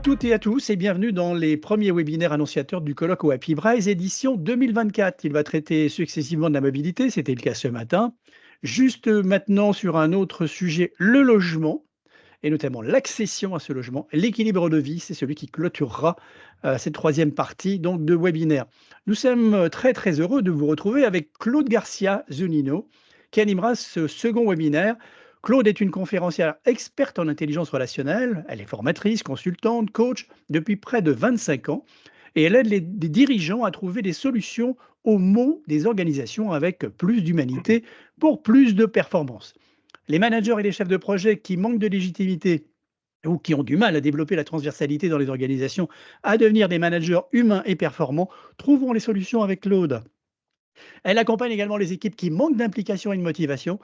toutes et à tous et bienvenue dans les premiers webinaires annonciateurs du colloque OAPI Braise édition 2024. Il va traiter successivement de la mobilité, c'était le cas ce matin. Juste maintenant sur un autre sujet, le logement et notamment l'accession à ce logement. L'équilibre de vie, c'est celui qui clôturera cette troisième partie donc, de webinaire. Nous sommes très très heureux de vous retrouver avec Claude Garcia Zunino qui animera ce second webinaire. Claude est une conférencière experte en intelligence relationnelle. Elle est formatrice, consultante, coach depuis près de 25 ans et elle aide les dirigeants à trouver des solutions aux maux des organisations avec plus d'humanité pour plus de performance. Les managers et les chefs de projet qui manquent de légitimité ou qui ont du mal à développer la transversalité dans les organisations, à devenir des managers humains et performants, trouveront les solutions avec Claude. Elle accompagne également les équipes qui manquent d'implication et de motivation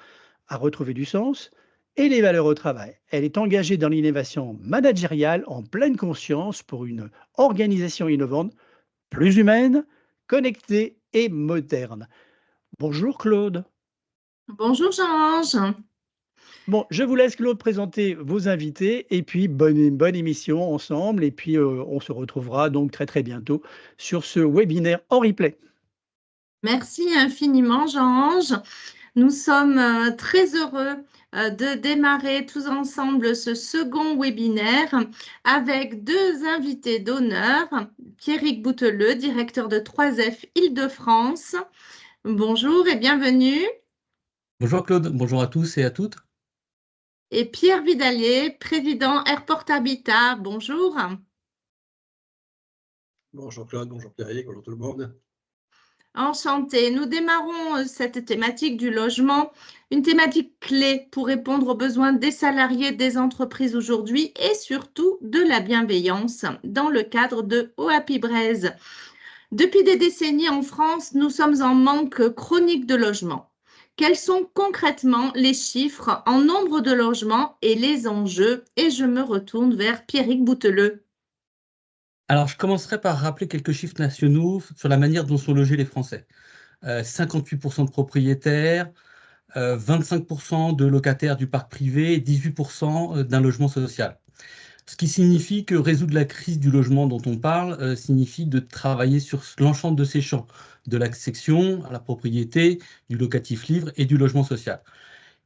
à retrouver du sens et les valeurs au travail. Elle est engagée dans l'innovation managériale en pleine conscience pour une organisation innovante, plus humaine, connectée et moderne. Bonjour Claude. Bonjour Jean-Ange. Bon, je vous laisse Claude présenter vos invités et puis bonne émission ensemble et puis on se retrouvera donc très très bientôt sur ce webinaire en replay. Merci infiniment Jean-Ange. Nous sommes très heureux de démarrer tous ensemble ce second webinaire avec deux invités d'honneur. Pierrick Bouteleux, directeur de 3F Île-de-France. Bonjour et bienvenue. Bonjour Claude, bonjour à tous et à toutes. Et Pierre Vidalier, président Airport Habitat. Bonjour. Bonjour Claude, bonjour Pierrick, bonjour tout le monde. Enchantée. Nous démarrons cette thématique du logement, une thématique clé pour répondre aux besoins des salariés des entreprises aujourd'hui et surtout de la bienveillance dans le cadre de OAPI Braise. Depuis des décennies en France, nous sommes en manque chronique de logement. Quels sont concrètement les chiffres en nombre de logements et les enjeux? Et je me retourne vers Pierrick Bouteleux. Alors, je commencerai par rappeler quelques chiffres nationaux sur la manière dont sont logés les Français. 58% de propriétaires, 25% de locataires du parc privé et 18% d'un logement social. Ce qui signifie que résoudre la crise du logement dont on parle signifie de travailler sur l'ensemble de ces champs, de l'accession à la propriété, du locatif libre et du logement social.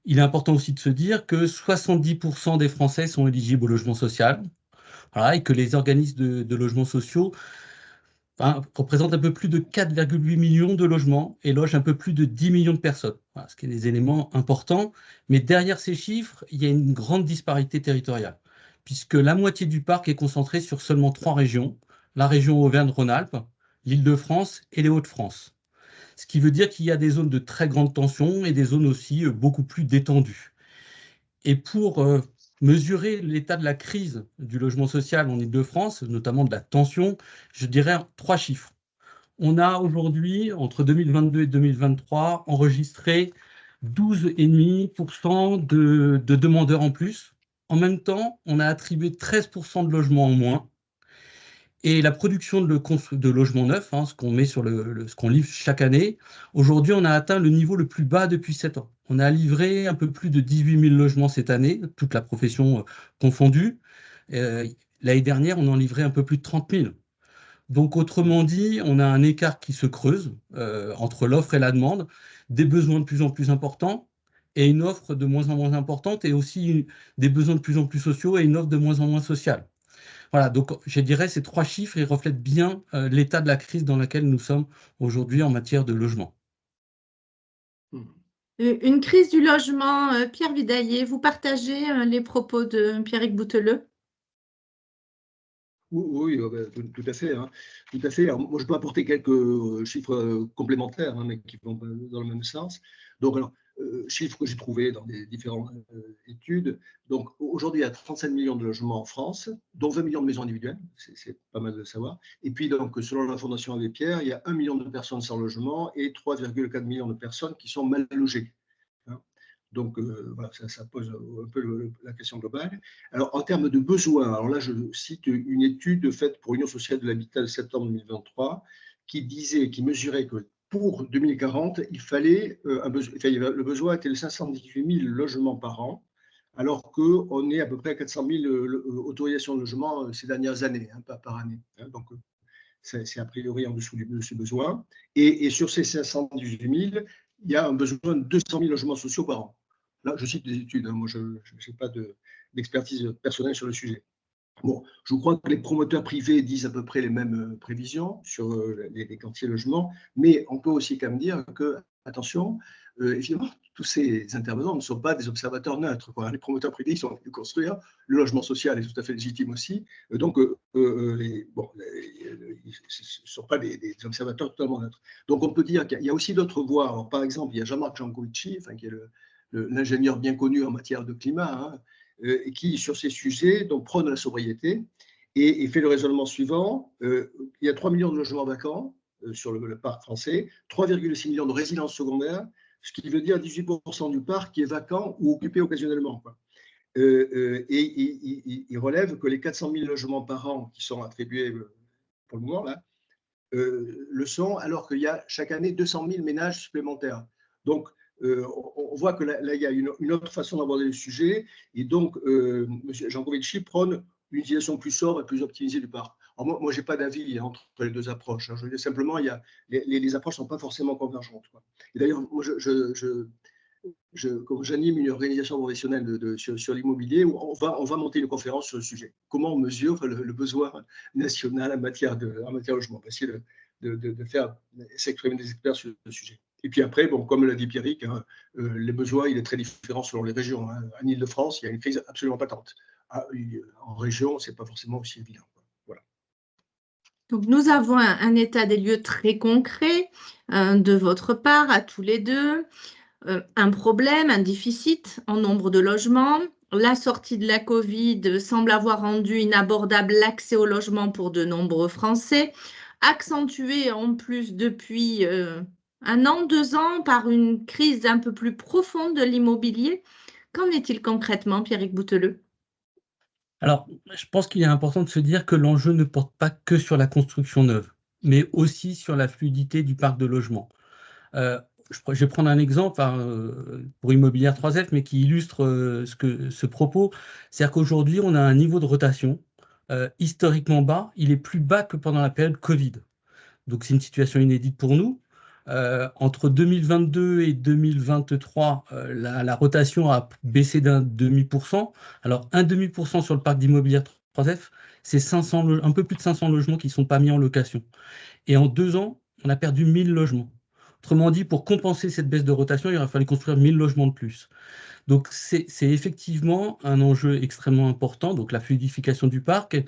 Il est important aussi de se dire que 70% des Français sont éligibles au logement social. Voilà, et que les organismes de logements sociaux représentent un peu plus de 4,8 millions de logements et logent un peu plus de 10 millions de personnes, voilà, ce qui est des éléments importants. Mais derrière ces chiffres, il y a une grande disparité territoriale, puisque la moitié du parc est concentrée sur seulement 3 régions, la région Auvergne-Rhône-Alpes, l'Île-de-France et les Hauts-de-France. Ce qui veut dire qu'il y a des zones de très grande tension et des zones aussi beaucoup plus détendues. Et pour mesurer l'état de la crise du logement social en Île-de-France, notamment de la tension, je dirais 3 chiffres. On a aujourd'hui, entre 2022 et 2023, enregistré 12,5% de demandeurs en plus. En même temps, on a attribué 13% de logements en moins. Et la production de logements neufs, ce qu'on met sur ce qu'on livre chaque année, aujourd'hui, on a atteint le niveau le plus bas depuis 7 ans. On a livré un peu plus de 18 000 logements cette année, toute la profession confondue. L'année dernière, on en livrait un peu plus de 30 000. Donc, autrement dit, on a un écart qui se creuse entre l'offre et la demande, des besoins de plus en plus importants et une offre de moins en moins importante, et aussi des besoins de plus en plus sociaux et une offre de moins en moins sociale. Voilà, donc je dirais ces 3 chiffres, ils reflètent bien l'état de la crise dans laquelle nous sommes aujourd'hui en matière de logement. Une crise du logement, Pierre Vidalier, vous partagez les propos de Pierrick Bouteleux? Oui, tout à fait. Tout à fait. Alors, moi, je peux apporter quelques chiffres complémentaires, mais qui vont dans le même sens. Donc, alors, chiffres que j'ai trouvés dans des différentes études. Donc, aujourd'hui, il y a 37 millions de logements en France, dont 20 millions de maisons individuelles. C'est pas mal de le savoir. Et puis, donc, selon la Fondation Abbé Pierre, il y a 1 million de personnes sans logement et 3,4 millions de personnes qui sont mal logées. Donc, voilà, ça pose un peu la question globale. Alors, en termes de besoins, alors là, je cite une étude faite pour Union sociale de l'habitat de septembre 2023 qui mesurait que pour 2040, le besoin était de 518 000 logements par an, alors qu'on est à peu près à 400 000 autorisations de logement ces dernières années, hein, par année. Hein, donc, c'est a priori en dessous de ce besoin. Et sur ces 518 000, il y a un besoin de 200 000 logements sociaux par an. Là, je cite des études, hein, moi je n'ai pas d'expertise personnelle sur le sujet. Bon, je crois que les promoteurs privés disent à peu près les mêmes prévisions sur les quartiers logements, mais on peut aussi quand même dire que, attention, évidemment, tous ces intervenants ne sont pas des observateurs neutres, quoi. Les promoteurs privés, ils sont en train de construire, le logement social est tout à fait légitime aussi, donc ils ne sont pas des observateurs totalement neutres. Donc on peut dire qu'il y a aussi d'autres voies. Alors, par exemple, il y a Jean-Marc Jancovici, qui est l'ingénieur bien connu en matière de climat, hein, qui, sur ces sujets, donc, prône la sobriété et fait le raisonnement suivant. Il y a 3 millions de logements vacants sur le parc français, 3,6 millions de résidences secondaires, ce qui veut dire 18% du parc qui est vacant ou occupé occasionnellement, quoi. Et il relève que les 400 000 logements par an qui sont attribués pour le moment, là, le sont, alors qu'il y a chaque année 200 000 ménages supplémentaires. Donc, on voit que là, il y a une autre façon d'aborder le sujet, et donc, M. Jancovici prône une utilisation plus sobre et plus optimisée du parc. Alors moi je n'ai pas d'avis entre les deux approches, hein. Je veux dire simplement, les approches ne sont pas forcément convergentes, quoi. Et d'ailleurs, moi, comme j'anime une organisation professionnelle sur l'immobilier, on va monter une conférence sur le sujet. Comment on mesure le besoin national en matière de logement? On va essayer de faire s'exprimer des experts sur le sujet. Et puis après, bon, comme l'a dit Pierrick, hein, les besoins, il est très différent selon les régions, hein. En Île-de-France, il y a une crise absolument patente. En région, ce n'est pas forcément aussi évident. Voilà. Donc, nous avons un état des lieux très concret de votre part, à tous les deux. Un problème, un déficit en nombre de logements. La sortie de la Covid semble avoir rendu inabordable l'accès au logement pour de nombreux Français, accentué en plus depuis 1 an, 2 ans par une crise un peu plus profonde de l'immobilier. Qu'en est-il concrètement, Pierrick Bouteloup? Alors, je pense qu'il est important de se dire que l'enjeu ne porte pas que sur la construction neuve, mais aussi sur la fluidité du parc de logement. Je vais prendre un exemple pour Immobilière 3F, mais qui illustre ce propos. C'est-à-dire qu'aujourd'hui, on a un niveau de rotation historiquement bas. Il est plus bas que pendant la période Covid. Donc, c'est une situation inédite pour nous. Entre 2022 et 2023, la rotation a baissé d'0,5%. Alors, 0,5% sur le parc d'Immobilière 3F, c'est un peu plus de 500 logements qui ne sont pas mis en location. Et en 2 ans, on a perdu 1000 logements. Autrement dit, pour compenser cette baisse de rotation, il aurait fallu construire 1000 logements de plus. Donc, c'est effectivement un enjeu extrêmement important, donc la fluidification du parc.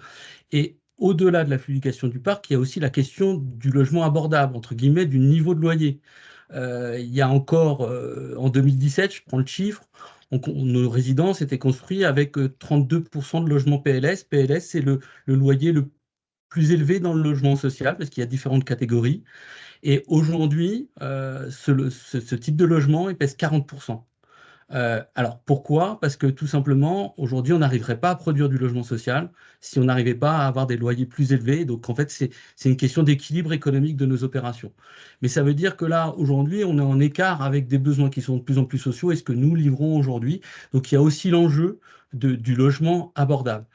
Et au-delà de la fluidification du parc, il y a aussi la question du logement abordable, entre guillemets, du niveau de loyer. Il y a encore, en 2017, je prends le chiffre, nos résidences étaient construites avec 32% de logements PLS. PLS, c'est le loyer le plus élevé dans le logement social, parce qu'il y a différentes catégories. Et aujourd'hui, ce type de logement, il pèse 40%. Alors pourquoi? Parce que tout simplement, aujourd'hui, on n'arriverait pas à produire du logement social si on n'arrivait pas à avoir des loyers plus élevés. Donc en fait, c'est une question d'équilibre économique de nos opérations. Mais ça veut dire que là, aujourd'hui, on est en écart avec des besoins qui sont de plus en plus sociaux et ce que nous livrons aujourd'hui. Donc il y a aussi l'enjeu du logement abordable.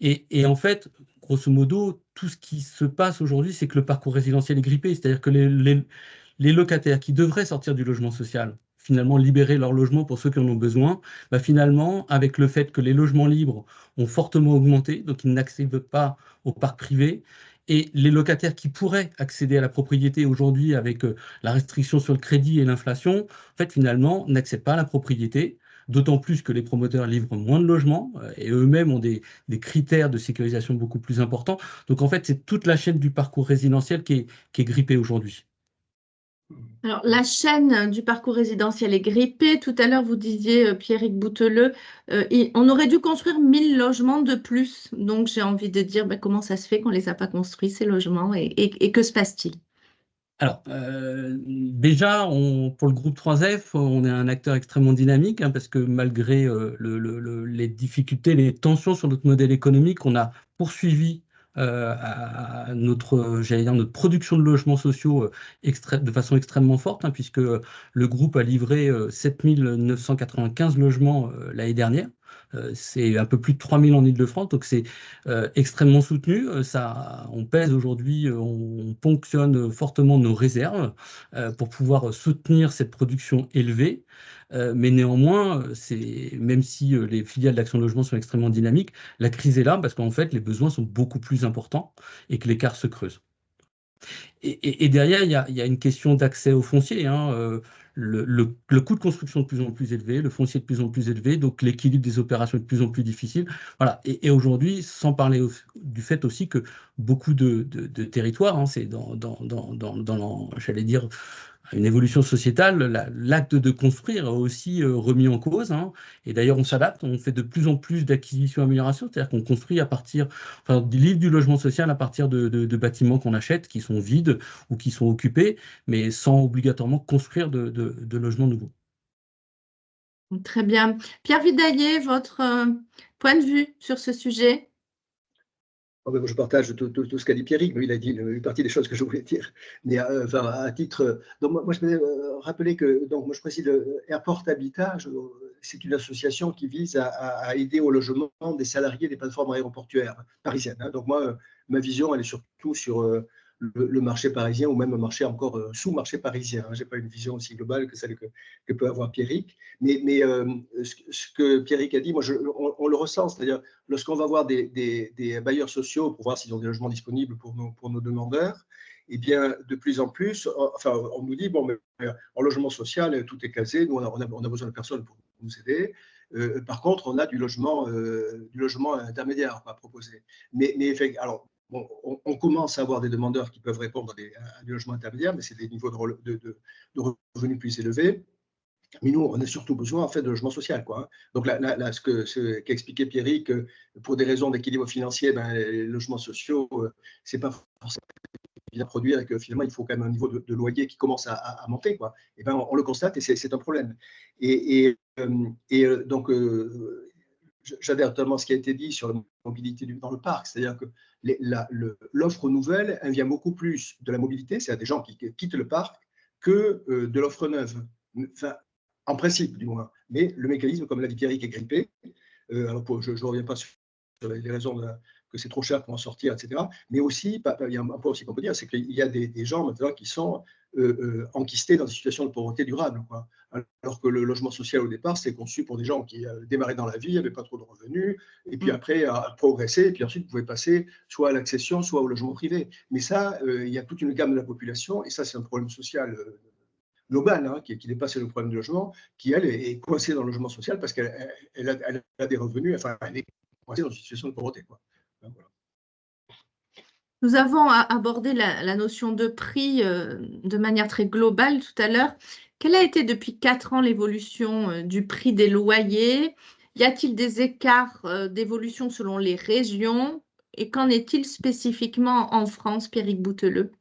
Et en fait, grosso modo, tout ce qui se passe aujourd'hui, c'est que le parcours résidentiel est grippé. C'est-à-dire que les locataires qui devraient sortir du logement social, finalement libérer leur logement pour ceux qui en ont besoin, bah finalement, avec le fait que les logements libres ont fortement augmenté, donc ils n'accèdent pas au parc privé, et les locataires qui pourraient accéder à la propriété aujourd'hui avec la restriction sur le crédit et l'inflation, en fait, finalement, n'accèdent pas à la propriété. D'autant plus que les promoteurs livrent moins de logements et eux-mêmes ont des critères de sécurisation beaucoup plus importants. Donc en fait, c'est toute la chaîne du parcours résidentiel qui est grippée aujourd'hui. Alors, la chaîne du parcours résidentiel est grippée. Tout à l'heure, vous disiez, Pierrick Bouteloup, on aurait dû construire 1000 logements de plus. Donc, j'ai envie de dire, comment ça se fait qu'on ne les a pas construits, ces logements, et que se passe-t-il? Alors, déjà, pour le groupe 3F, on est un acteur extrêmement dynamique, hein, parce que malgré les difficultés, les tensions sur notre modèle économique, on a poursuivi notre production de logements sociaux de façon extrêmement forte, hein, puisque le groupe a livré 7 995 logements l'année dernière. c'est un peu plus de 3 000 en Île-de-France, donc c'est extrêmement soutenu. On pèse aujourd'hui, on ponctionne fortement nos réserves pour pouvoir soutenir cette production élevée. Mais néanmoins, même si les filiales d'Action Logement sont extrêmement dynamiques, la crise est là parce qu'en fait, les besoins sont beaucoup plus importants et que l'écart se creuse. Et derrière, il y a une question d'accès au foncier, hein. Le coût de construction de plus en plus élevé, le foncier de plus en plus élevé, donc l'équilibre des opérations est de plus en plus difficile. Voilà. Et aujourd'hui, sans parler du fait aussi que beaucoup de territoires, hein, c'est j'allais dire, une évolution sociétale, l'acte de construire est aussi remis en cause, hein. Et d'ailleurs, on s'adapte, on fait de plus en plus d'acquisitions-améliorations, c'est-à-dire qu'on construit livre du logement social à partir de bâtiments qu'on achète, qui sont vides ou qui sont occupés, mais sans obligatoirement construire de logements nouveaux. Très bien. Pierre Vidaillet, votre point de vue sur ce sujet? Je partage tout ce qu'a dit Pierrick, mais il a dit une partie des choses que je voulais dire. Mais à titre. Donc, moi je voulais rappeler que moi, je préside Airport Habitat. C'est une association qui vise à aider au logement des salariés des plateformes aéroportuaires parisiennes, hein. Donc, moi, ma vision, elle est surtout sur le marché parisien ou même un marché encore sous-marché parisien, hein. Je n'ai pas une vision aussi globale que celle que peut avoir Pierrick. Mais ce que Pierrick a dit, moi, on le ressent, c'est-à-dire lorsqu'on va voir des bailleurs sociaux pour voir s'ils ont des logements disponibles pour nos demandeurs, eh bien, de plus en plus, on nous dit, bon, mais en logement social, tout est casé, nous, on a besoin de personne pour nous aider. Par contre, on a du logement intermédiaire à proposer. Mais alors, bon, on commence à avoir des demandeurs qui peuvent répondre à du logement intermédiaire, mais c'est des niveaux de revenus plus élevés. Mais nous, on a surtout besoin en fait de logement social, quoi. Donc là, ce qu'a expliqué Pierrick, pour des raisons d'équilibre financier, les logements sociaux, c'est pas forcément bien produire et que finalement il faut quand même un niveau de loyer qui commence à monter, quoi. Et ben on le constate et c'est un problème. Donc j'adhère totalement à ce qui a été dit sur la mobilité dans le parc, c'est-à-dire que l'offre nouvelle, elle vient beaucoup plus de la mobilité, c'est-à-dire des gens qui quittent le parc, que de l'offre neuve. Enfin, en principe, du moins. Mais le mécanisme, comme l'a dit Pierrick, est grippé. Alors je ne reviens pas sur les raisons que c'est trop cher pour en sortir, etc. Mais aussi, il y a un point aussi qu'on peut dire, c'est qu'il y a des gens maintenant qui sont enquistés dans des situations de pauvreté durable, quoi. Alors que le logement social, au départ, c'est conçu pour des gens qui démarraient dans la vie, n'avaient pas trop de revenus, et puis après, à progresser, et puis ensuite, pouvaient passer soit à l'accession, soit au logement privé. Mais ça, il y a toute une gamme de la population, et ça, c'est un problème social globale, hein, qui dépasse le problème du logement, qui, elle, est coincée dans le logement social parce qu'elle a des revenus, enfin, elle est coincée dans une situation de pauvreté, quoi. Voilà. Nous avons abordé la notion de prix de manière très globale tout à l'heure. Quelle a été depuis 4 ans l'évolution du prix des loyers? Y a-t-il des écarts d'évolution selon les régions? Et qu'en est-il spécifiquement en France, Pierrick Bouteilleux?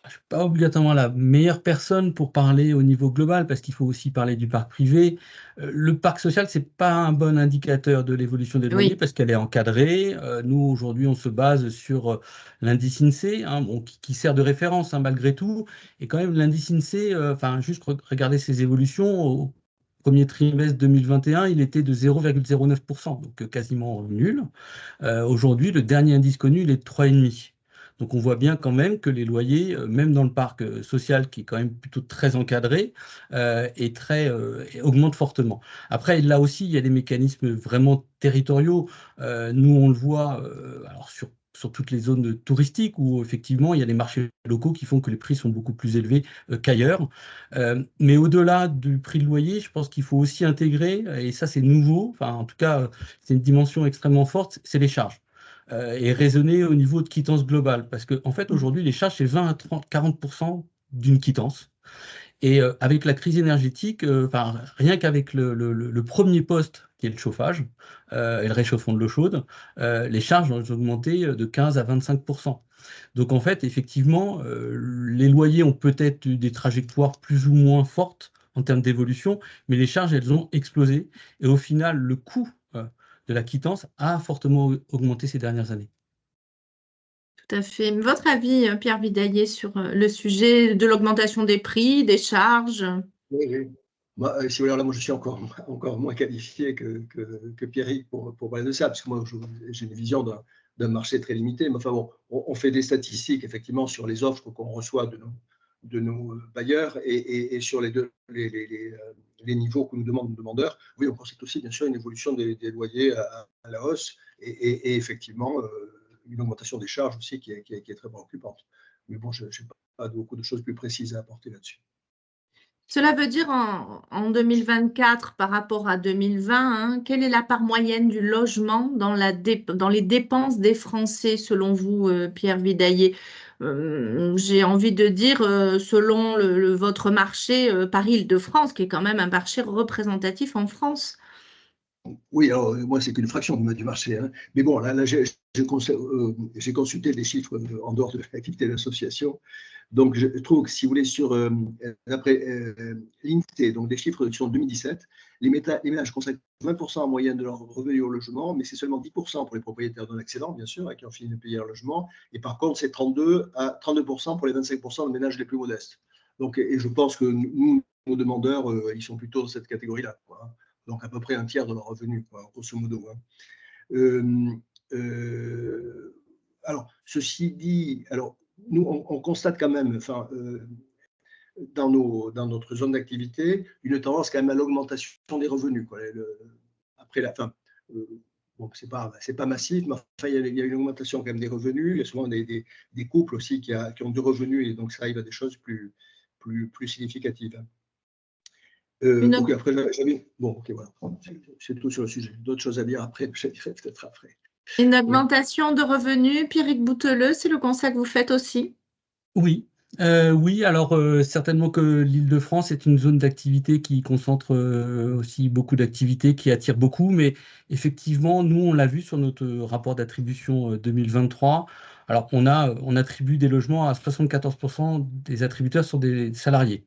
Je ne suis pas obligatoirement la meilleure personne pour parler au niveau global, parce qu'il faut aussi parler du parc privé. Le parc social, ce n'est pas un bon indicateur de l'évolution des loyers, parce qu'elle est encadrée. Nous, aujourd'hui, on se base sur l'indice INSEE, hein, qui sert de référence, hein, malgré tout. Et quand même, l'indice INSEE, juste regarder ses évolutions, au premier trimestre 2021, il était de 0,09%, donc quasiment nul. Aujourd'hui, le dernier indice connu, il est de 3,5%. Donc on voit bien quand même que les loyers, même dans le parc social, qui est quand même plutôt très encadré, augmentent fortement. Après, là aussi, il y a des mécanismes vraiment territoriaux. Nous, on le voit alors sur toutes les zones touristiques où effectivement, il y a des marchés locaux qui font que les prix sont beaucoup plus élevés qu'ailleurs. Mais au-delà du prix de loyer, je pense qu'il faut aussi intégrer, et ça c'est nouveau, enfin en tout cas, c'est une dimension extrêmement forte, c'est les charges. Et raisonner au niveau de quittance globale. Parce qu'en fait, aujourd'hui, les charges, c'est 20 à 40% d'une quittance. Et avec la crise énergétique, rien qu'avec le premier poste, qui est le chauffage et le réchauffement de l'eau chaude, les charges ont augmenté de 15 à 25%. Donc en fait, effectivement, les loyers ont peut-être eu des trajectoires plus ou moins fortes en termes d'évolution, mais les charges, elles ont explosé. Et au final, le coût de la quittance a fortement augmenté ces dernières années. Tout à fait. Votre avis, Pierre Vidaillet, sur le sujet de l'augmentation des prix, des charges? Oui. Moi, si vous voulez, là, moi, je suis encore moins qualifié que Pierrick pour parler de ça, parce que moi, j'ai une vision d'un marché très limité. Mais enfin bon, on fait des statistiques, effectivement, sur les offres qu'on reçoit de nos bailleurs et sur les niveaux que nous demandent nos demandeurs. Oui, on constate aussi, bien sûr, une évolution des loyers à la hausse et effectivement, une augmentation des charges aussi qui est très préoccupante. Mais bon, je n'ai pas beaucoup de choses plus précises à apporter là-dessus. Cela veut dire en 2024 par rapport à 2020, hein, quelle est la part moyenne du logement dans les dépenses des Français selon vous, Pierre Vidaillet? J'ai envie de dire, selon votre marché par Île-de-France, qui est quand même un marché représentatif en France. Oui, alors moi, c'est qu'une fraction du marché, hein. Mais bon, là j'ai consulté les chiffres en dehors de l'activité de l'association. Donc, je trouve que si vous voulez, d'après l'INSEE, donc des chiffres sur 2017, les ménages consacrent 20% en moyenne de leur revenu au logement, mais c'est seulement 10% pour les propriétaires d'un excédent, bien sûr, qui ont fini de payer leur logement. Et par contre, c'est 32% pour les 25% de ménages les plus modestes. Donc, et je pense que nous, nos demandeurs, ils sont plutôt dans cette catégorie-là, quoi, hein. Donc à peu près un tiers de leur revenu, quoi, grosso modo, hein. Alors, ceci dit, alors, nous, on constate quand même, enfin, dans notre zone d'activité, une tendance quand même à l'augmentation des revenus, quoi. Après la fin, bon, c'est pas massif, mais enfin, il y a une augmentation quand même des revenus. Il y a souvent des couples aussi qui ont du revenu, et donc ça arrive à des choses plus significatives, hein. Ok, après, bon, ok, voilà. C'est tout sur le sujet. D'autres choses à dire après, je dirais peut-être après. Une augmentation de revenus, Pierrick Bouteleux, c'est le constat que vous faites aussi? Oui, oui, alors certainement que l'Île-de-France est une zone d'activité qui concentre aussi beaucoup d'activités, qui attire beaucoup, mais effectivement, nous, on l'a vu sur notre rapport d'attribution 2023. Alors, on attribue des logements à 74% des attributeurs sont des salariés.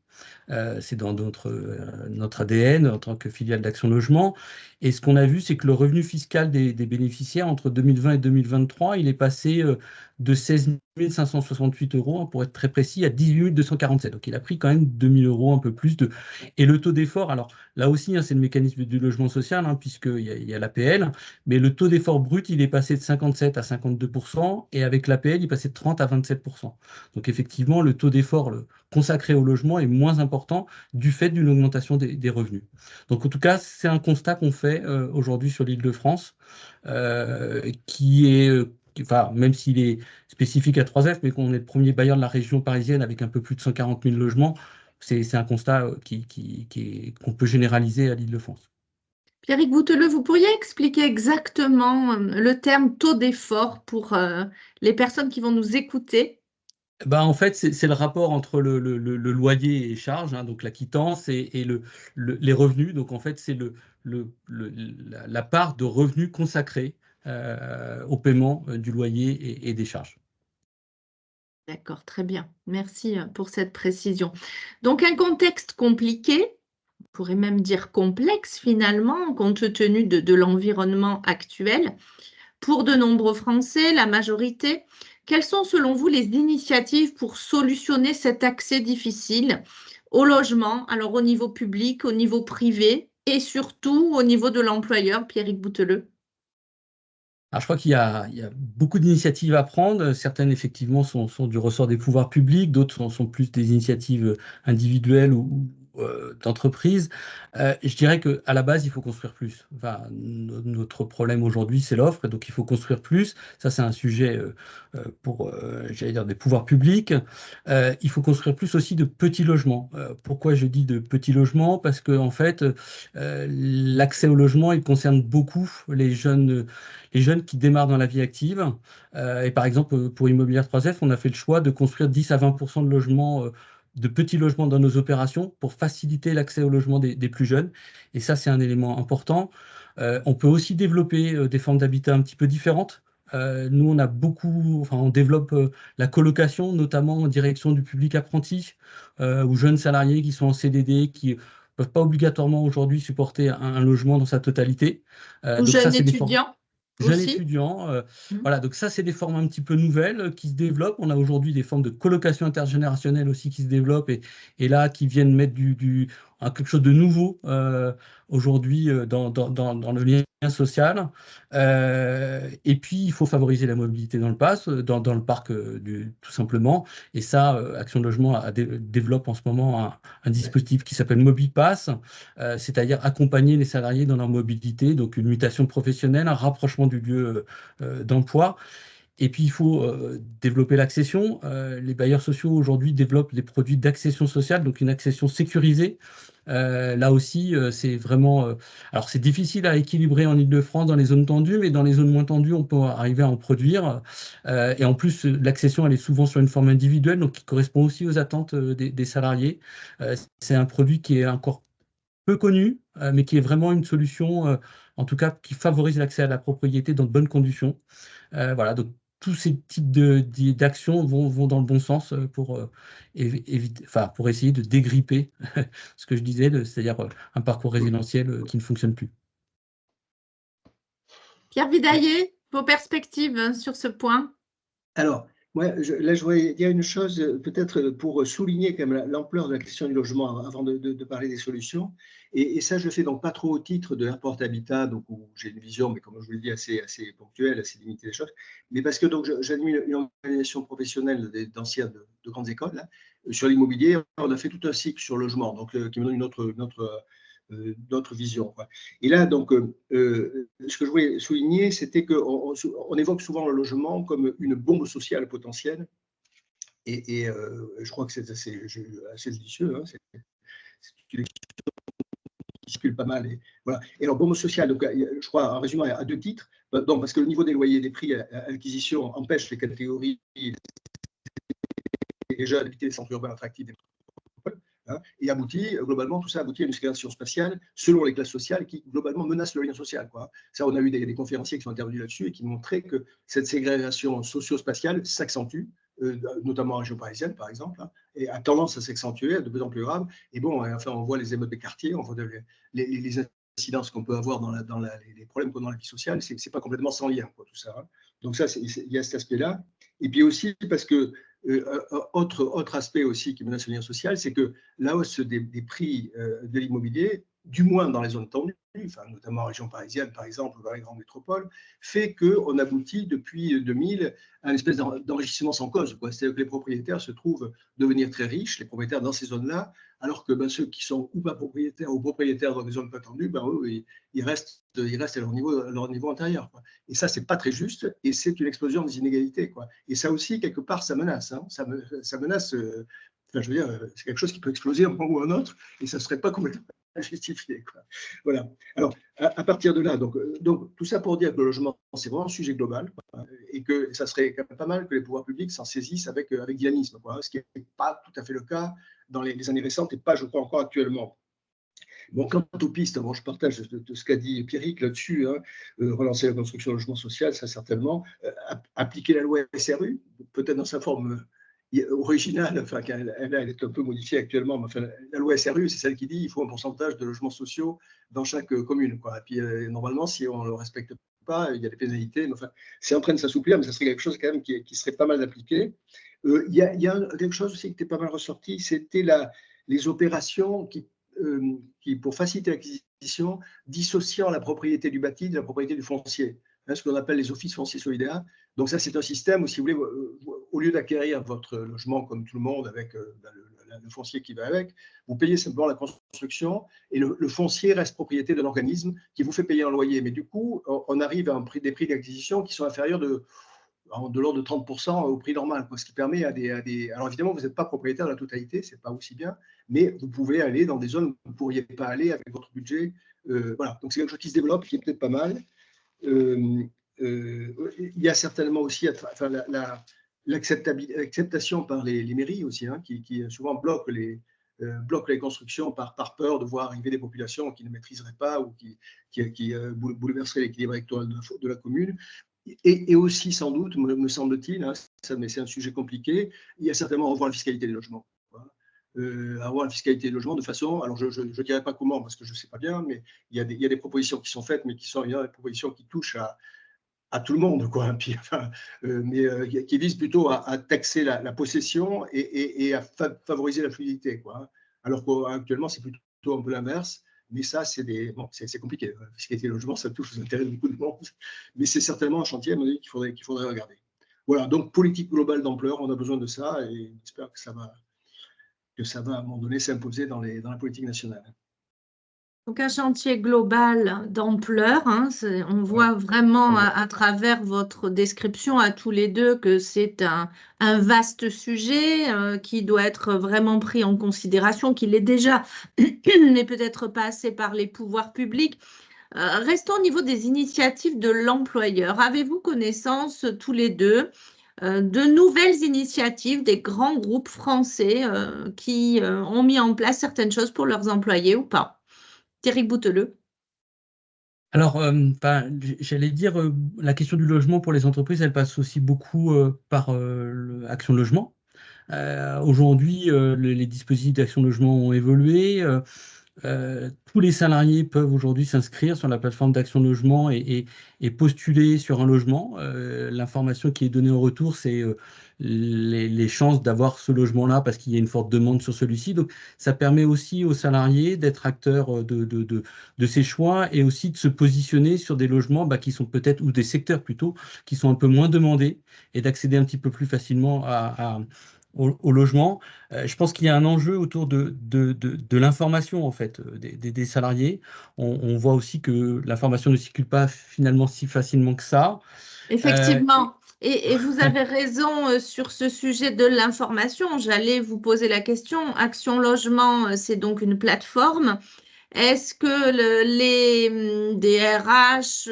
C'est dans notre ADN en tant que filiale d'Action Logement. Et ce qu'on a vu, c'est que le revenu fiscal des bénéficiaires entre 2020 et 2023, il est passé de 16 568 euros, hein, pour être très précis, à 18 247. Donc il a pris quand même 2 000 euros, un peu plus de. Et le taux d'effort, alors là aussi, hein, c'est le mécanisme du logement social, hein, puisqu'il y a l'APL, mais le taux d'effort brut, il est passé de 57 à 52%, et avec l'APL, il est passé de 30 à 27%. Donc effectivement, le taux d'effort consacré au logement est moins important du fait d'une augmentation des revenus. Donc en tout cas, c'est un constat qu'on fait aujourd'hui sur l'Île-de-France, qui est, enfin, même s'il est spécifique à 3F, mais qu'on est le premier bailleur de la région parisienne avec un peu plus de 140 000 logements, c'est un constat qu'on peut généraliser à l'Île-de-France. Pierrick Bouteleux, vous pourriez expliquer exactement le terme taux d'effort pour les personnes qui vont nous écouter? En fait, c'est le rapport entre le loyer et charges, hein, donc la quittance et les revenus. Donc en fait, c'est la part de revenus consacrée au paiement du loyer et des charges. D'accord, très bien. Merci pour cette précision. Donc un contexte compliqué, on pourrait même dire complexe finalement, compte tenu de l'environnement actuel. Pour de nombreux Français, la majorité, quelles sont selon vous les initiatives pour solutionner cet accès difficile au logement, alors au niveau public, au niveau privé et surtout au niveau de l'employeur, Pierrick Bouteleux? Alors, je crois qu'il y a beaucoup d'initiatives à prendre. Certaines, effectivement, sont du ressort des pouvoirs publics, d'autres sont plus des initiatives individuelles ou d'entreprises. Je dirais qu'à la base, il faut construire plus. Enfin, notre problème aujourd'hui, c'est l'offre, et donc il faut construire plus. Ça, c'est un sujet pour, j'allais dire, des pouvoirs publics. Il faut construire plus aussi de petits logements. Pourquoi je dis de petits logements? Parce que, en fait, l'accès au logement, il concerne beaucoup les jeunes qui démarrent dans la vie active. Et par exemple, pour Immobilière 3F, on a fait le choix de construire 10 à 20% de logements, de petits logements dans nos opérations pour faciliter l'accès au logement des plus jeunes. Et ça, c'est un élément important. On peut aussi développer des formes d'habitat un petit peu différentes. Nous, on développe la colocation, notamment en direction du public apprenti ou jeunes salariés qui sont en CDD, qui peuvent pas obligatoirement aujourd'hui supporter un logement dans sa totalité. Ou Donc ça, jeunes c'est des formes. étudiants Jeunes aussi? étudiants, voilà, donc ça, c'est des formes un petit peu nouvelles qui se développent. On a aujourd'hui des formes de colocation intergénérationnelle aussi qui se développent et là, qui viennent mettre quelque chose de nouveau aujourd'hui dans le lien social. Et puis, il faut favoriser la mobilité dans le parc tout simplement. Et ça, Action Logement développe en ce moment un dispositif qui s'appelle MobiPass, c'est-à-dire accompagner les salariés dans leur mobilité, donc une mutation professionnelle, un rapprochement du lieu d'emploi. Et puis, il faut développer l'accession. Les bailleurs sociaux, aujourd'hui, développent des produits d'accession sociale, donc une accession sécurisée. Là aussi, c'est vraiment… alors, c'est difficile à équilibrer en Île-de-France dans les zones tendues, mais dans les zones moins tendues, on peut arriver à en produire. Et en plus, l'accession, elle est souvent sur une forme individuelle, donc qui correspond aussi aux attentes des salariés. C'est un produit qui est encore peu connu, mais qui est vraiment une solution, en tout cas, qui favorise l'accès à la propriété dans de bonnes conditions. Voilà, donc tous ces types d'actions vont dans le bon sens pour essayer de dégripper ce que je disais, c'est-à-dire un parcours résidentiel qui ne fonctionne plus. Pierre Vidaillet, vos perspectives sur ce point? Alors, moi, là, je voudrais dire une chose, peut-être pour souligner quand même l'ampleur de la question du logement avant de parler des solutions. Et ça, je le fais donc pas trop au titre de Airport Habitat, donc où j'ai une vision, mais comme je vous le dis, assez ponctuelle, assez limitée des choses. Mais parce que donc j'anime une organisation professionnelle d'anciens de grandes écoles là, sur l'immobilier. On a fait tout un cycle sur le logement, donc qui me donne d'autres visions, quoi. Et là, donc, ce que je voulais souligner, c'était qu'on évoque souvent le logement comme une bombe sociale potentielle. Et je crois que c'est assez judicieux. Hein, c'est une expression qui circule pas mal. Et, voilà. Et alors, bombe sociale, donc, je crois, en résumé, à deux titres. Donc, parce que le niveau des loyers et des prix à l'acquisition empêche les catégories des jeunes d'habiter les centres urbains attractifs des et aboutit, globalement, tout ça aboutit à une ségrégation spatiale selon les classes sociales qui, globalement, menace le lien social, quoi. Ça, on a eu des conférenciers qui sont intervenus là-dessus et qui montraient que cette ségrégation socio-spatiale s'accentue, notamment en région parisienne, par exemple, hein, et a tendance à s'accentuer, de plus en plus grave. Et bon, enfin, on voit les émeutes des quartiers, on voit les incidences qu'on peut avoir dans les problèmes qu'on a dans la vie sociale, c'est pas complètement sans lien, quoi, tout ça. Hein. Donc ça, il y a cet aspect-là. Et puis aussi parce que autre aspect aussi qui menace le lien social, c'est que la hausse des prix de l'immobilier, du moins dans les zones tendues, enfin, notamment en région parisienne, par exemple, ou dans les grandes métropoles, fait qu'on aboutit depuis 2000 à une espèce d'enrichissement sans cause. C'est-à-dire que les propriétaires se trouvent devenir très riches, les propriétaires dans ces zones-là, alors que ceux qui sont ou pas propriétaires ou propriétaires dans des zones pas tendues, eux, ils restent à leur niveau antérieur, quoi. Et ça, c'est pas très juste, et c'est une explosion des inégalités, quoi. Et ça aussi, quelque part, ça menace. Hein. Ça menace. Enfin, je veux dire, c'est quelque chose qui peut exploser un moment ou un autre, et ça ne serait pas complètement justifié, quoi. Voilà. Alors, à partir de là, donc, tout ça pour dire que le logement, c'est vraiment un sujet global, quoi, et que ça serait quand même pas mal que les pouvoirs publics s'en saisissent avec dynamisme, quoi, ce qui n'est pas tout à fait le cas dans les années récentes et pas, je crois, encore actuellement. Bon, quant aux pistes, bon, je partage de ce qu'a dit Pierrick là-dessus, hein, relancer la construction de logement social, ça certainement, appliquer la loi SRU, peut-être dans sa forme originale, enfin, elle est un peu modifiée actuellement, mais enfin, la loi SRU, c'est celle qui dit qu'il faut un pourcentage de logements sociaux dans chaque commune, quoi. Et puis, normalement, si on ne le respecte pas, il y a des pénalités, mais enfin, c'est en train de s'assouplir, mais ça serait quelque chose quand même qui serait pas mal d'appliquer. Il y a quelque chose aussi qui était pas mal ressorti, c'était les opérations qui, pour faciliter l'acquisition, dissociant la propriété du bâti de la propriété du foncier, hein, ce qu'on appelle les offices fonciers solidaires. Donc ça, c'est un système où, si vous voulez, au lieu d'acquérir votre logement comme tout le monde avec le foncier qui va avec, vous payez simplement la construction et le foncier reste propriété d'un organisme qui vous fait payer un loyer. Mais du coup, on arrive à des prix d'acquisition qui sont inférieurs de l'ordre de 30% au prix normal, ce qui permet à des… Alors évidemment, vous n'êtes pas propriétaire de la totalité, ce n'est pas aussi bien, mais vous pouvez aller dans des zones où vous ne pourriez pas aller avec votre budget. Voilà, donc c'est quelque chose qui se développe, qui est peut-être pas mal. Il y a certainement aussi enfin, l'acceptation par les mairies aussi, hein, qui souvent bloquent les constructions par peur de voir arriver des populations qui ne maîtriseraient pas ou qui bouleverseraient l'équilibre électoral de la commune. Et aussi, sans doute, me semble-t-il, hein, mais c'est un sujet compliqué, il y a certainement à revoir la fiscalité des logements. Avoir la fiscalité des logements de façon, alors je ne dirais pas comment parce que je ne sais pas bien, mais il y a des propositions qui sont faites, mais qui sont des propositions qui touchent à tout le monde, quoi. Puis, enfin, mais qui visent plutôt à taxer la possession et à favoriser la fluidité, quoi. Alors qu'actuellement, c'est plutôt plutôt un peu l'inverse. Mais ça, c'est compliqué. La fiscalité logement, ça touche les intérêts de beaucoup de monde. Mais c'est certainement un chantier, à mon avis, qu'il faudrait regarder. Voilà, donc politique globale d'ampleur, on a besoin de ça et j'espère que ça va à un moment donné s'imposer dans la politique nationale. Donc un chantier global d'ampleur, hein, on voit vraiment à travers votre description à tous les deux que c'est un vaste sujet qui doit être vraiment pris en considération, qu'il est déjà, mais peut-être pas assez par les pouvoirs publics. Restons au niveau des initiatives de l'employeur. Avez-vous connaissance tous les deux de nouvelles initiatives des grands groupes français qui ont mis en place certaines choses pour leurs employés ou pas? Thierry Bouteleux. Alors, j'allais dire, la question du logement pour les entreprises, elle passe aussi beaucoup par Action Logement. Aujourd'hui, les dispositifs d'Action Logement ont évolué. Tous les salariés peuvent aujourd'hui s'inscrire sur la plateforme d'Action Logement et postuler sur un logement. L'information qui est donnée en retour, c'est les chances d'avoir ce logement-là parce qu'il y a une forte demande sur celui-ci. Donc, ça permet aussi aux salariés d'être acteurs de ces choix et aussi de se positionner sur des logements qui sont peut-être, ou des secteurs plutôt, qui sont un peu moins demandés et d'accéder un petit peu plus facilement au logement. Je pense qu'il y a un enjeu autour de l'information en fait des salariés. On voit aussi que l'information ne circule pas finalement si facilement que ça. Effectivement. Et vous avez raison sur ce sujet de l'information. J'allais vous poser la question. Action Logement, c'est donc une plateforme. Est-ce que les DRH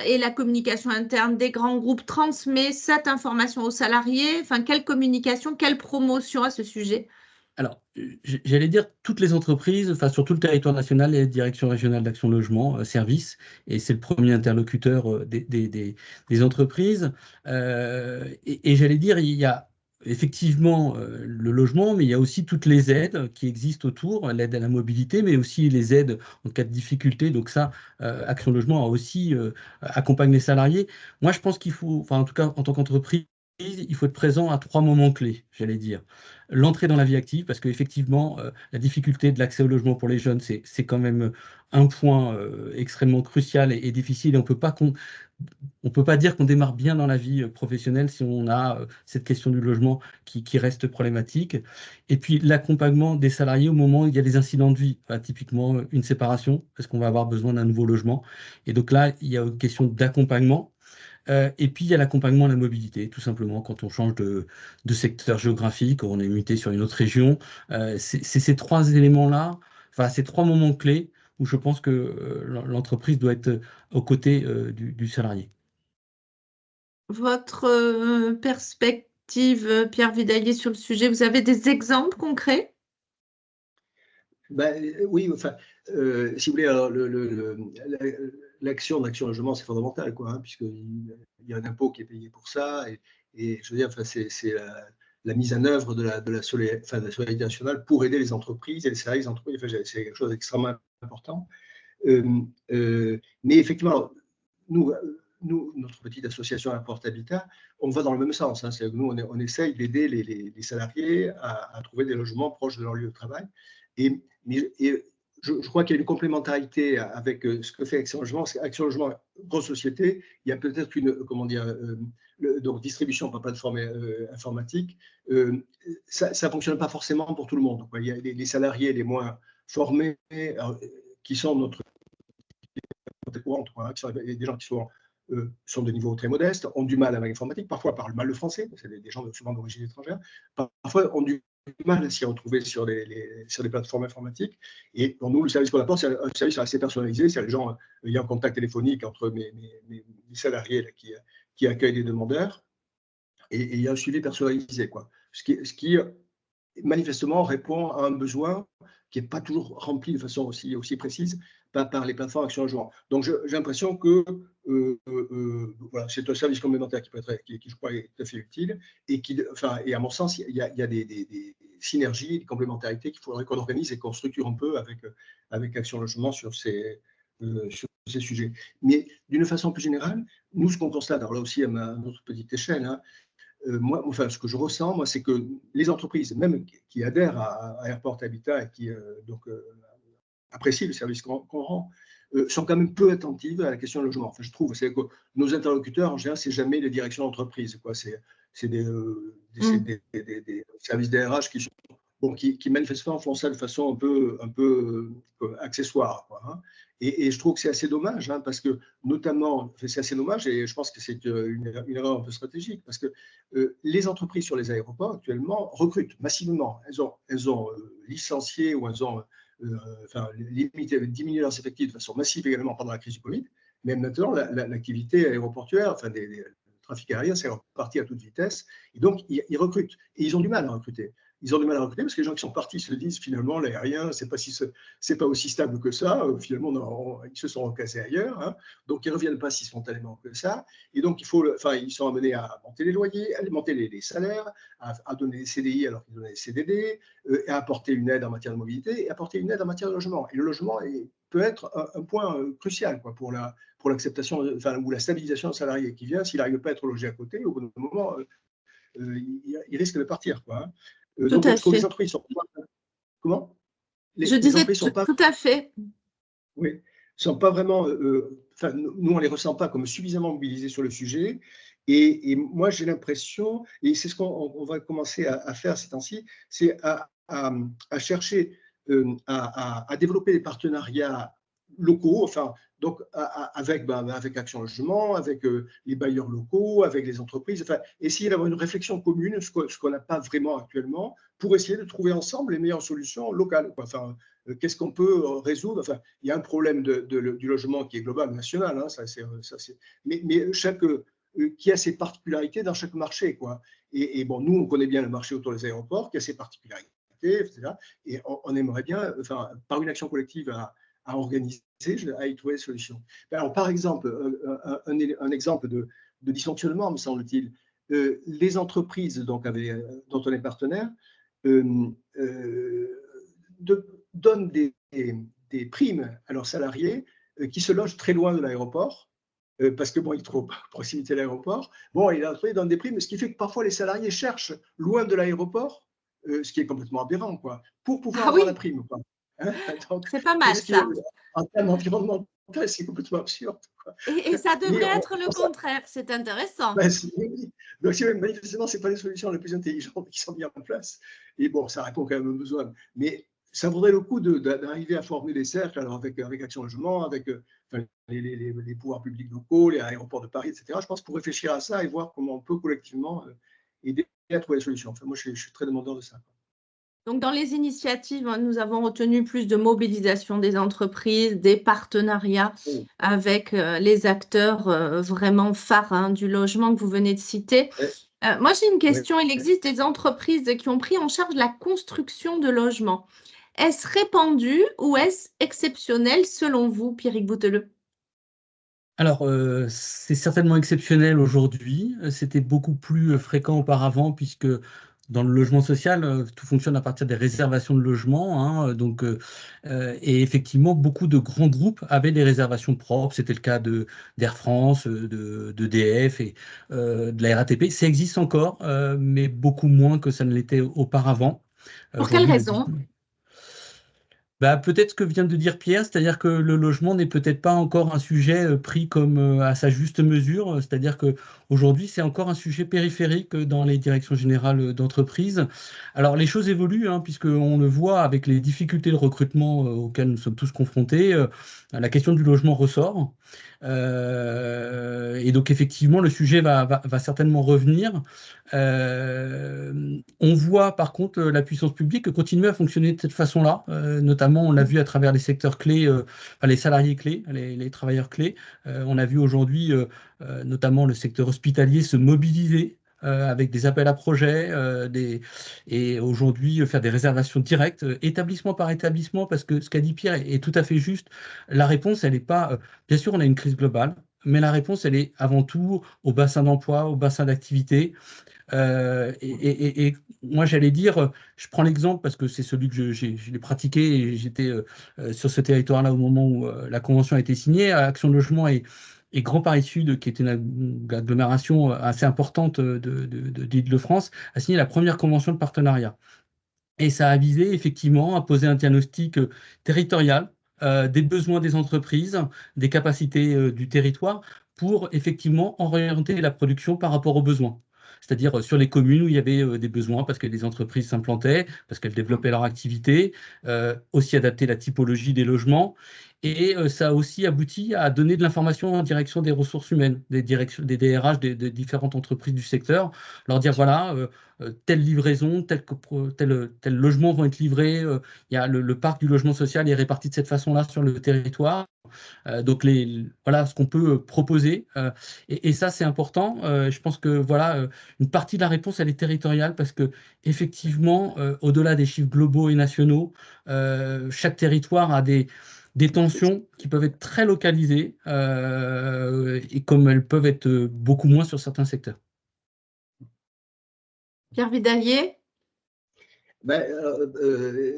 et la communication interne des grands groupes transmet cette information aux salariés? Enfin, quelle communication, quelle promotion à ce sujet? Alors, j'allais dire toutes les entreprises, enfin sur tout le territoire national, les directions régionales d'Action Logement, service, et c'est le premier interlocuteur des entreprises. Et j'allais dire, il y a effectivement le logement, mais il y a aussi toutes les aides qui existent autour, l'aide à la mobilité, mais aussi les aides en cas de difficulté. Donc ça, Action Logement a aussi accompagne les salariés. Moi, je pense qu'il faut, enfin en tout cas en tant qu'entreprise, il faut être présent à 3 moments clés, j'allais dire. L'entrée dans la vie active, parce qu'effectivement, la difficulté de l'accès au logement pour les jeunes, c'est quand même un point extrêmement crucial et difficile. On peut pas dire qu'on démarre bien dans la vie professionnelle si on a cette question du logement qui reste problématique. Et puis l'accompagnement des salariés au moment où il y a des incidents de vie, typiquement une séparation, parce qu'on va avoir besoin d'un nouveau logement. Et donc là, il y a une question d'accompagnement. Et puis, il y a l'accompagnement à la mobilité, tout simplement, quand on change de secteur géographique, on est muté sur une autre région. C'est ces 3 éléments-là, enfin, ces 3 moments clés où je pense que l'entreprise doit être aux côtés du salarié. Votre perspective, Pierre Vidaillier, sur le sujet, vous avez des exemples concrets? Oui, enfin, si vous voulez, alors, l'action Logement, c'est fondamental, quoi, puisqu'il y a un impôt qui est payé pour ça, et je veux dire, enfin, c'est la mise en œuvre de la solidarité nationale pour aider les entreprises et les salariés des entreprises. Enfin, c'est quelque chose d'extrêmement important. Mais effectivement, nous, notre petite association Apport Habitat, on va dans le même sens. C'est que nous, on essaye d'aider les salariés à trouver des logements proches de leur lieu de travail. Et je crois qu'il y a une complémentarité avec ce que fait Action Logement. Action Logement, grosse société, il y a peut-être une, comment dire, donc distribution par plateforme informatique. Ça ne fonctionne pas forcément pour tout le monde. Donc, il y a les salariés les moins formés qui sont notre courante, des gens qui sont de niveau très modeste, ont du mal avec l'informatique, parfois parlent mal le français, c'est des gens souvent d'origine étrangère, parfois ont du mal à s'y retrouver sur des plateformes informatiques. Et pour nous, le service qu'on apporte, c'est un service assez personnalisé. C'est les gens, il y a un contact téléphonique entre mes salariés là, qui accueillent les demandeurs, et il y a un suivi personnalisé, quoi. Ce qui manifestement répond à un besoin qui n'est pas toujours rempli de façon aussi précise par les plateformes Action Logement. Donc j'ai l'impression que voilà, c'est un service complémentaire qui je crois est tout à fait utile et à mon sens il y a des synergies, des complémentarités qu'il faudrait qu'on organise et qu'on structure un peu avec Action Logement sur ces sujets. Mais d'une façon plus générale, nous ce qu'on constate, alors là aussi à notre petite échelle, moi, enfin, ce que je ressens, moi, c'est que les entreprises, même qui adhèrent à Airport Habitat et qui apprécient le service qu'on rend, sont quand même peu attentives à la question du logement. Enfin, je trouve, c'est que nos interlocuteurs, en général, c'est jamais les directions d'entreprise, quoi. C'est des services DRH qui manifestement font ça de façon un peu accessoire, quoi, hein. Et je trouve que c'est assez dommage, hein, parce que notamment, c'est assez dommage, et je pense que c'est une erreur un peu stratégique, parce que les entreprises sur les aéroports actuellement recrutent massivement. Elles ont licencié ou elles ont diminué leurs effectifs de façon massive également pendant la crise du Covid. Mais maintenant, l'activité aéroportuaire, enfin le trafic aérien, c'est reparti à toute vitesse. Et donc, ils recrutent. Et ils ont du mal à recruter. Ils ont du mal à recruter parce que les gens qui sont partis se disent finalement l'aérien, c'est pas aussi stable que ça. Finalement, ils se sont recasés ailleurs, hein. Donc ils ne reviennent pas si spontanément que ça. Et donc ils sont amenés à monter les loyers, à augmenter les salaires, à donner des CDI alors qu'ils donnaient des CDD, et à apporter une aide en matière de mobilité et apporter une aide en matière de logement. Et le logement peut être un point crucial, quoi, pour l'acceptation, ou la stabilisation d'un salarié qui vient. S'il n'arrive pas à être logé à côté, au bout d'un moment, il risque de partir, quoi. Tout à fait. Les entreprises sont comment Je disais tout à fait. Oui, sont pas vraiment. Nous, on les ressent pas comme suffisamment mobilisés sur le sujet. Et moi, j'ai l'impression, et c'est ce qu'on va commencer à faire ces temps-ci, c'est à chercher à développer des partenariats locaux, enfin, donc avec Action Logement, avec les bailleurs locaux, avec les entreprises, enfin, essayer d'avoir une réflexion commune, ce qu'on n'a pas vraiment actuellement, pour essayer de trouver ensemble les meilleures solutions locales, quoi. Enfin, qu'est-ce qu'on peut résoudre? Enfin, il y a un problème du logement qui est global, national, hein, mais qui a ses particularités dans chaque marché, quoi. Et bon, nous, on connaît bien le marché autour des aéroports, qui a ses particularités, etc. Et on aimerait bien, enfin, par une action collective à organiser, à y trouver des solutions. Alors, par exemple, un exemple de dysfonctionnement, me semble-t-il, les entreprises dont on est partenaire donnent des primes à leurs salariés qui se logent très loin de l'aéroport, parce que bon, ils trouvent à proximité de l'aéroport. Bon, et l'entreprise donne des primes, ce qui fait que parfois les salariés cherchent loin de l'aéroport, ce qui est complètement aberrant, quoi, pour pouvoir avoir la prime, quoi. Hein, c'est pas mal, ça. En termes environnementaux, c'est complètement absurde, quoi. Et ça devrait être le contraire. C'est intéressant. Donc, manifestement, ce n'est pas les solutions les plus intelligentes qui sont mises en place. Et bon, ça répond quand même aux besoins. Mais ça vaudrait le coup d'arriver à former des cercles, alors avec Action Logement, avec les pouvoirs publics locaux, les aéroports de Paris, etc. Je pense pour réfléchir à ça et voir comment on peut collectivement aider à trouver des solutions. Enfin, moi, je suis très demandeur de ça. Donc, dans les initiatives, nous avons retenu plus de mobilisation des entreprises, des partenariats avec les acteurs vraiment phares du logement que vous venez de citer. Moi, j'ai une question. Il existe des entreprises qui ont pris en charge la construction de logements. Est-ce répandu ou est-ce exceptionnel selon vous, Pierrick Bouteilleux? Alors, c'est certainement exceptionnel aujourd'hui. C'était beaucoup plus fréquent auparavant, puisque dans le logement social, tout fonctionne à partir des réservations de logement, hein, donc, et effectivement, beaucoup de grands groupes avaient des réservations propres. C'était le cas d'Air France, d'EDF et de la RATP. Ça existe encore, mais beaucoup moins que ça ne l'était auparavant. Pour quelle raison? Peut-être ce que vient de dire Pierre, c'est-à-dire que le logement n'est peut-être pas encore un sujet pris comme à sa juste mesure, c'est-à-dire qu'aujourd'hui, c'est encore un sujet périphérique dans les directions générales d'entreprise. Alors, les choses évoluent, hein, puisqu'on le voit avec les difficultés de recrutement auxquelles nous sommes tous confrontés, la question du logement ressort. Et donc, effectivement, le sujet va certainement revenir. On voit, par contre, la puissance publique continuer à fonctionner de cette façon-là, notamment on l'a vu à travers les secteurs clés, les salariés clés, les travailleurs clés. On a vu aujourd'hui notamment le secteur hospitalier se mobiliser avec des appels à projets et aujourd'hui faire des réservations directes, établissement par établissement, parce que ce qu'a dit Pierre est tout à fait juste. La réponse, elle n'est pas… bien sûr, on a une crise globale, mais la réponse, elle est avant tout au bassin d'emploi, au bassin d'activité. Et moi, j'allais dire, je prends l'exemple parce que c'est celui que je l'ai pratiqué et j'étais sur ce territoire-là au moment où la convention a été signée. Action Logement est et Grand Paris Sud, qui est une agglomération assez importante d'Île-de-France, a signé la première convention de partenariat. Et ça a visé effectivement à poser un diagnostic territorial des besoins des entreprises, des capacités du territoire, pour effectivement orienter la production par rapport aux besoins. C'est-à-dire sur les communes où il y avait des besoins parce que les entreprises s'implantaient, parce qu'elles développaient leur activité, aussi adapter la typologie des logements. Et ça a aussi abouti à donner de l'information en direction des ressources humaines, des DRH des différentes entreprises du secteur, leur dire voilà, telle livraison, tel logement vont être livrés, il y a le parc du logement social est réparti de cette façon-là sur le territoire. Donc voilà ce qu'on peut proposer. Et ça, c'est important. Je pense que voilà, une partie de la réponse, elle est territoriale parce que effectivement, au-delà des chiffres globaux et nationaux, chaque territoire a des tensions qui peuvent être très localisées et comme elles peuvent être beaucoup moins sur certains secteurs. Pierre Vidalier?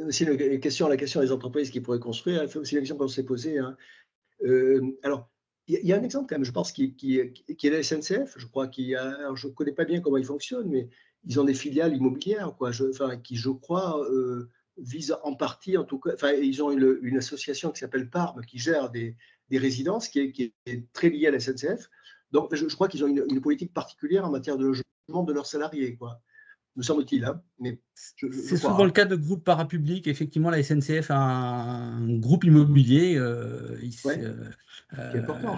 Aussi la question des entreprises qui pourraient construire, c'est aussi une question qu'on s'est posée. Hein. Alors, il y a un exemple quand même, je pense, qui est la SNCF. Je crois qu'il y a, alors je ne connais pas bien comment ils fonctionnent, mais ils ont des filiales immobilières, quoi. Qui, je crois, visent en partie, en tout cas, ils ont une association qui s'appelle PARM, qui gère des résidences, qui est très liée à la SNCF. Donc, je crois qu'ils ont une politique particulière en matière de logement de leurs salariés, quoi. Me semble-t-il, hein, mais c'est souvent le cas de groupes parapublics. Effectivement, la SNCF a un groupe immobilier qui est important,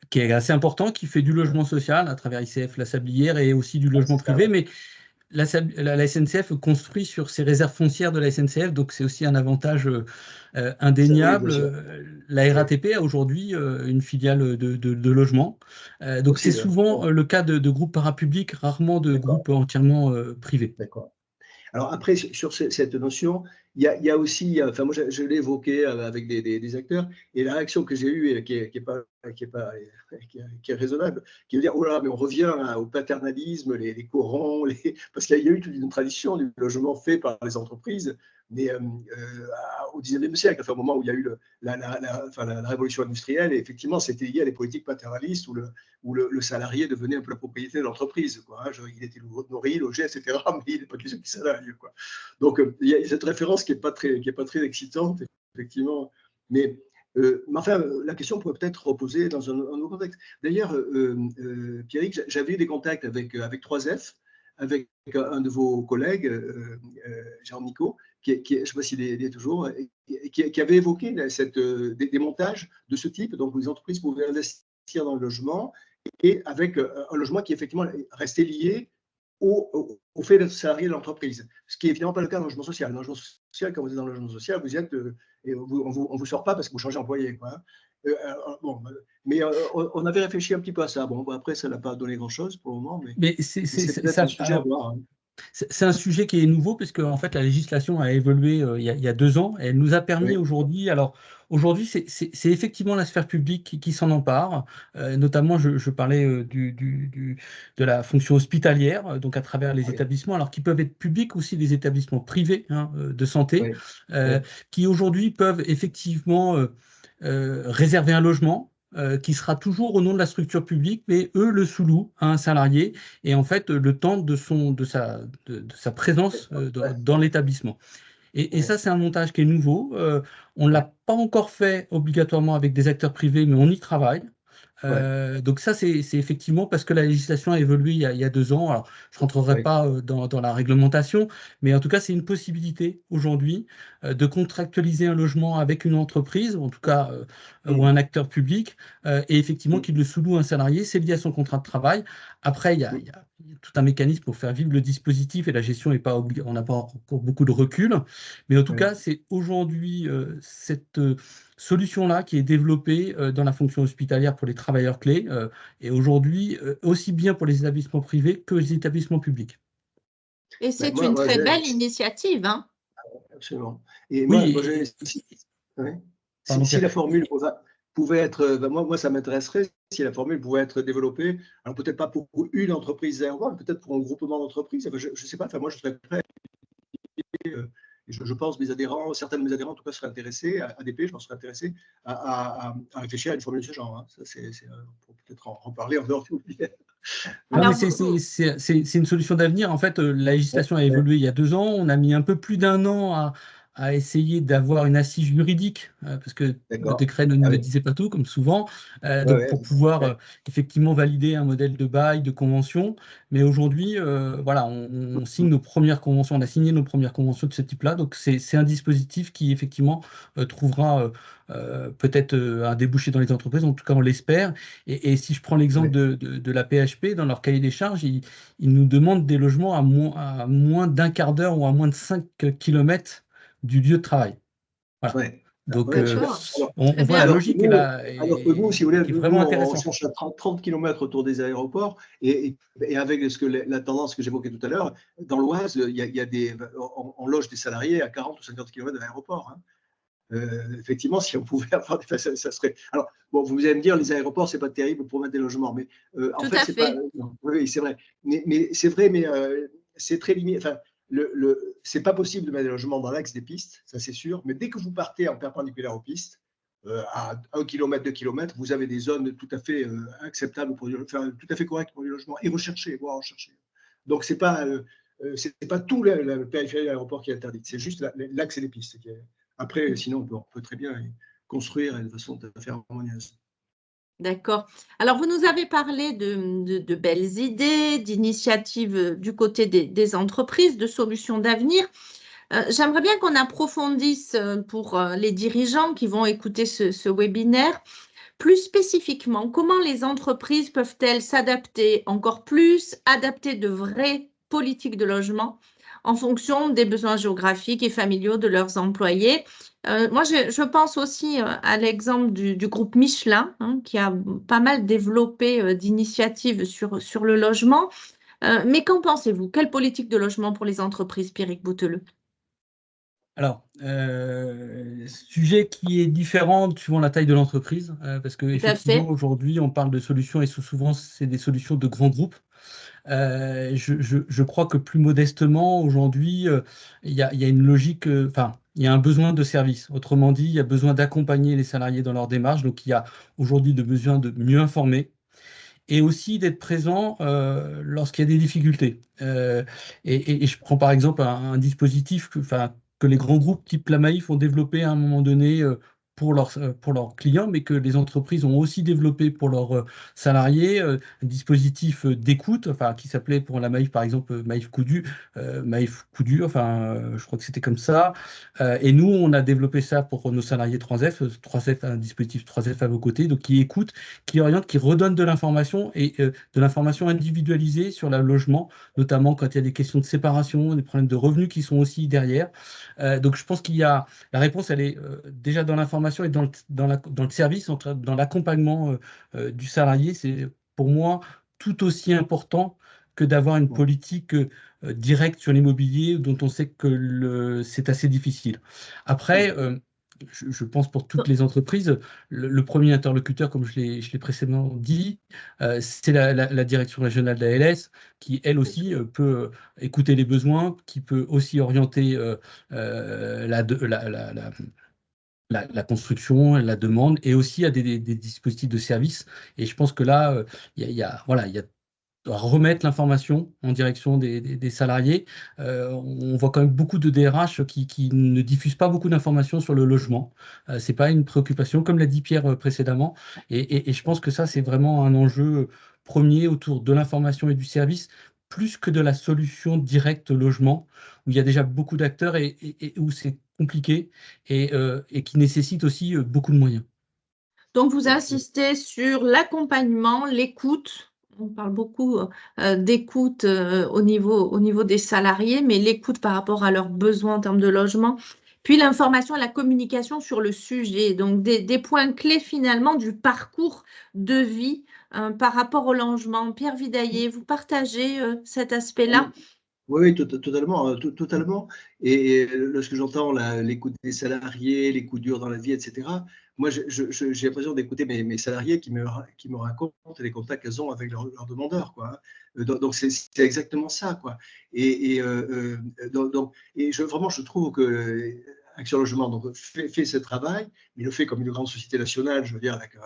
qui est assez important, qui fait du logement social à travers ICF La Sablière et aussi du logement privé. Mais la SNCF construit sur ses réserves foncières de la SNCF, donc c'est aussi un avantage indéniable. La RATP a aujourd'hui une filiale de logement. Donc c'est souvent le cas de groupes parapublics, rarement de groupes entièrement privés. D'accord. Alors après, sur cette notion, il y a aussi, enfin moi je l'ai évoqué avec des acteurs, et la réaction que j'ai eue, qui est raisonnable, qui veut dire, oh là, mais on revient au paternalisme, les corons, parce qu'il y a eu toute une tradition du logement fait par les entreprises, mais au XIXe siècle, enfin, au moment où il y a eu la révolution industrielle, et effectivement, c'était lié à des politiques paternalistes où le salarié devenait un peu la propriété de l'entreprise, quoi, hein, il était nourri, logé, etc., mais il n'est pas question qu'il salarié, quoi. Donc, il y a cette référence qui n'est pas très excitante, effectivement, mais enfin, la question pourrait peut-être reposer dans un autre contexte. D'ailleurs, Pierrick, j'avais eu des contacts avec 3F, avec un de vos collègues, Jean-Nico, je ne sais pas s'il est toujours, qui avait évoqué des montages de ce type, donc où les entreprises pouvaient investir dans le logement, et avec un logement qui effectivement restait lié au fait d'être salarié de l'entreprise, ce qui n'est évidemment pas le cas dans le logement social. Dans le logement social, quand vous êtes dans le logement social, vous y êtes, et on ne vous sort pas parce que vous changez d'employé, quoi. Mais on avait réfléchi un petit peu à ça. Bon, après, ça n'a pas donné grand-chose pour le moment, mais c'est peut-être un sujet à voir. Hein. C'est un sujet qui est nouveau puisque en fait la législation a évolué il y a 2 ans. Et elle nous a permis aujourd'hui. Alors aujourd'hui, c'est effectivement la sphère publique qui s'en empare. Notamment, je parlais de la fonction hospitalière, donc à travers les établissements, alors qui peuvent être publics aussi, des établissements privés de santé, qui aujourd'hui peuvent effectivement réserver un logement. Qui sera toujours au nom de la structure publique, mais eux le sous-louent à un salarié, et en fait le temps de sa présence dans l'établissement. Et ça, c'est un montage qui est nouveau. On ne l'a pas encore fait obligatoirement avec des acteurs privés, mais on y travaille. Donc ça, c'est effectivement parce que la législation a évolué il y a 2 ans. Alors, je ne rentrerai pas dans la réglementation, mais en tout cas, c'est une possibilité aujourd'hui de contractualiser un logement avec une entreprise, en tout cas, ou un acteur public, et effectivement qu'il le sous-loue un salarié. C'est lié à son contrat de travail. Après, il y a tout un mécanisme pour faire vivre le dispositif, et la gestion n'est pas on n'a pas encore beaucoup de recul. Mais en tout cas, c'est aujourd'hui cette solution-là qui est développée dans la fonction hospitalière pour les travailleurs clés, et aujourd'hui aussi bien pour les établissements privés que les établissements publics. Et c'est une très belle initiative. Hein. Absolument. Et oui, si la formule pouvait être, moi ça m'intéresserait si la formule pouvait être développée, alors peut-être pas pour une entreprise aérienne, peut-être pour un groupement d'entreprises, je ne sais pas, enfin moi je serais prêt Et je pense mes adhérents, certains de mes adhérents en tout cas seraient intéressés, ADP, je pense, seraient intéressés à réfléchir à une formule de ce genre. Hein. Ça, pour peut-être en parler en dehors du webinaire. Non, mais Alors, c'est une solution d'avenir. En fait, la législation a évolué il y a 2 ans. On a mis un peu plus d'1 an à essayer d'avoir une assise juridique, parce que le D'accord. décret Ah ne oui. disait pas tout, comme souvent, Ouais, donc ouais, pour pouvoir ouais. effectivement valider un modèle de bail, de convention. Mais aujourd'hui, voilà, on signe nos premières conventions, on a signé nos premières conventions de ce type-là. Donc c'est un dispositif qui effectivement trouvera peut-être un débouché dans les entreprises, en tout cas on l'espère. Et si je prends l'exemple Ouais. de la PHP, dans leur cahier des charges, ils nous demandent des logements à moins d'1 quart d'heure ou à moins de 5 kilomètres du lieu de travail. Voilà. Ouais. Donc, Ouais, super. d'accord, on très voit la bien. logique est là, Alors que nous, si vous voulez, qui est nous, vraiment on intéressante. cherche à 30 km autour des aéroports et avec la tendance que j'évoquais tout à l'heure, dans l'Oise, il y a on loge des salariés à 40 ou 50 km de l'aéroport. Hein. Effectivement, si on pouvait avoir des, ça serait. Alors, bon, vous allez me dire, les aéroports, c'est pas terrible pour mettre des logements, mais en Tout fait, à c'est pas. fait. Non, oui, c'est vrai. Mais c'est vrai, mais c'est très limité. Enfin, c'est pas possible de mettre des logements dans l'axe des pistes, ça c'est sûr. Mais dès que vous partez en perpendiculaire aux pistes, à 1 km, 2 km, vous avez des zones tout à fait acceptables enfin, tout à fait correctes pour les logements et recherchées, voire recherchées. Donc c'est pas tout la périphérie de l'aéroport qui est interdite, c'est juste l'axe et les pistes qui est. Après, sinon, on peut très bien construire de façon tout à fait harmonieuse. D'accord. Alors, vous nous avez parlé de belles idées, d'initiatives du côté des entreprises, de solutions d'avenir. J'aimerais bien qu'on approfondisse pour les dirigeants qui vont écouter ce webinaire. Plus spécifiquement, comment les entreprises peuvent-elles s'adapter encore plus, adapter de vraies politiques de logement en fonction des besoins géographiques et familiaux de leurs employés? Moi, je pense aussi à l'exemple du groupe Michelin, hein, qui a pas mal développé d'initiatives sur le logement. Mais qu'en pensez-vous? Quelle politique de logement pour les entreprises, Pierrick Bouteloup? Alors, sujet qui est différent suivant la taille de l'entreprise, parce Tout à qu'effectivement, fait. aujourd'hui, on parle de solutions et souvent, c'est des solutions de grands groupes. Je crois que plus modestement, aujourd'hui, il y a une logique, enfin, il y a un besoin de service. Autrement dit, il y a besoin d'accompagner les salariés dans leur démarche. Donc, il y a aujourd'hui besoin de mieux informer et aussi d'être présent lorsqu'il y a des difficultés. Et je prends par exemple un dispositif que les grands groupes type la Maïf ont développé à un moment donné pour leurs clients, mais que les entreprises ont aussi développé pour leurs salariés, un dispositif d'écoute, enfin, qui s'appelait pour la Maïf par exemple Maïf Coup dur, enfin, je crois que c'était comme ça. Et nous, on a développé ça pour nos salariés 3F, 3F, un dispositif 3F à vos côtés, donc qui écoute, qui oriente, qui redonne de l'information et de l'information individualisée sur le logement, notamment quand il y a des questions de séparation, des problèmes de revenus qui sont aussi derrière. Donc je pense qu'il y a la réponse, elle est déjà dans l'information et dans le service, dans l'accompagnement du salarié. C'est pour moi tout aussi important que d'avoir une politique directe sur l'immobilier dont on sait que c'est assez difficile. Après, je pense pour toutes les entreprises, le premier interlocuteur, comme je l'ai précédemment dit, c'est la direction régionale de la LS, qui elle aussi peut écouter les besoins, qui peut aussi orienter la construction, la demande, et aussi à des dispositifs de service. Et je pense que là, il y a remettre l'information en direction des salariés. On voit quand même beaucoup de DRH qui ne diffusent pas beaucoup d'informations sur le logement. C'est pas une préoccupation, comme l'a dit Pierre précédemment. Et je pense que ça, c'est vraiment un enjeu premier autour de l'information et du service, plus que de la solution directe logement, où il y a déjà beaucoup d'acteurs et où c'est compliqué et qui nécessite aussi beaucoup de moyens. Donc, vous insistez sur l'accompagnement, l'écoute. On parle beaucoup d'écoute au niveau des salariés, mais l'écoute par rapport à leurs besoins en termes de logement. Puis l'information et la communication sur le sujet. Donc, des points clés finalement du parcours de vie par rapport au logement. Pierre Vidaillet, vous partagez cet aspect-là? Oui, totalement, totalement. Et lorsque j'entends les coups des salariés, les coups durs dans la vie, etc., moi, j'ai l'impression d'écouter mes salariés qui me racontent les contacts qu'elles ont avec leurs demandeurs, quoi, hein. Donc, c'est exactement ça, quoi. Et vraiment, je trouve que Action Logement donc, fait ce travail, mais le fait comme une grande société nationale, je veux dire, avec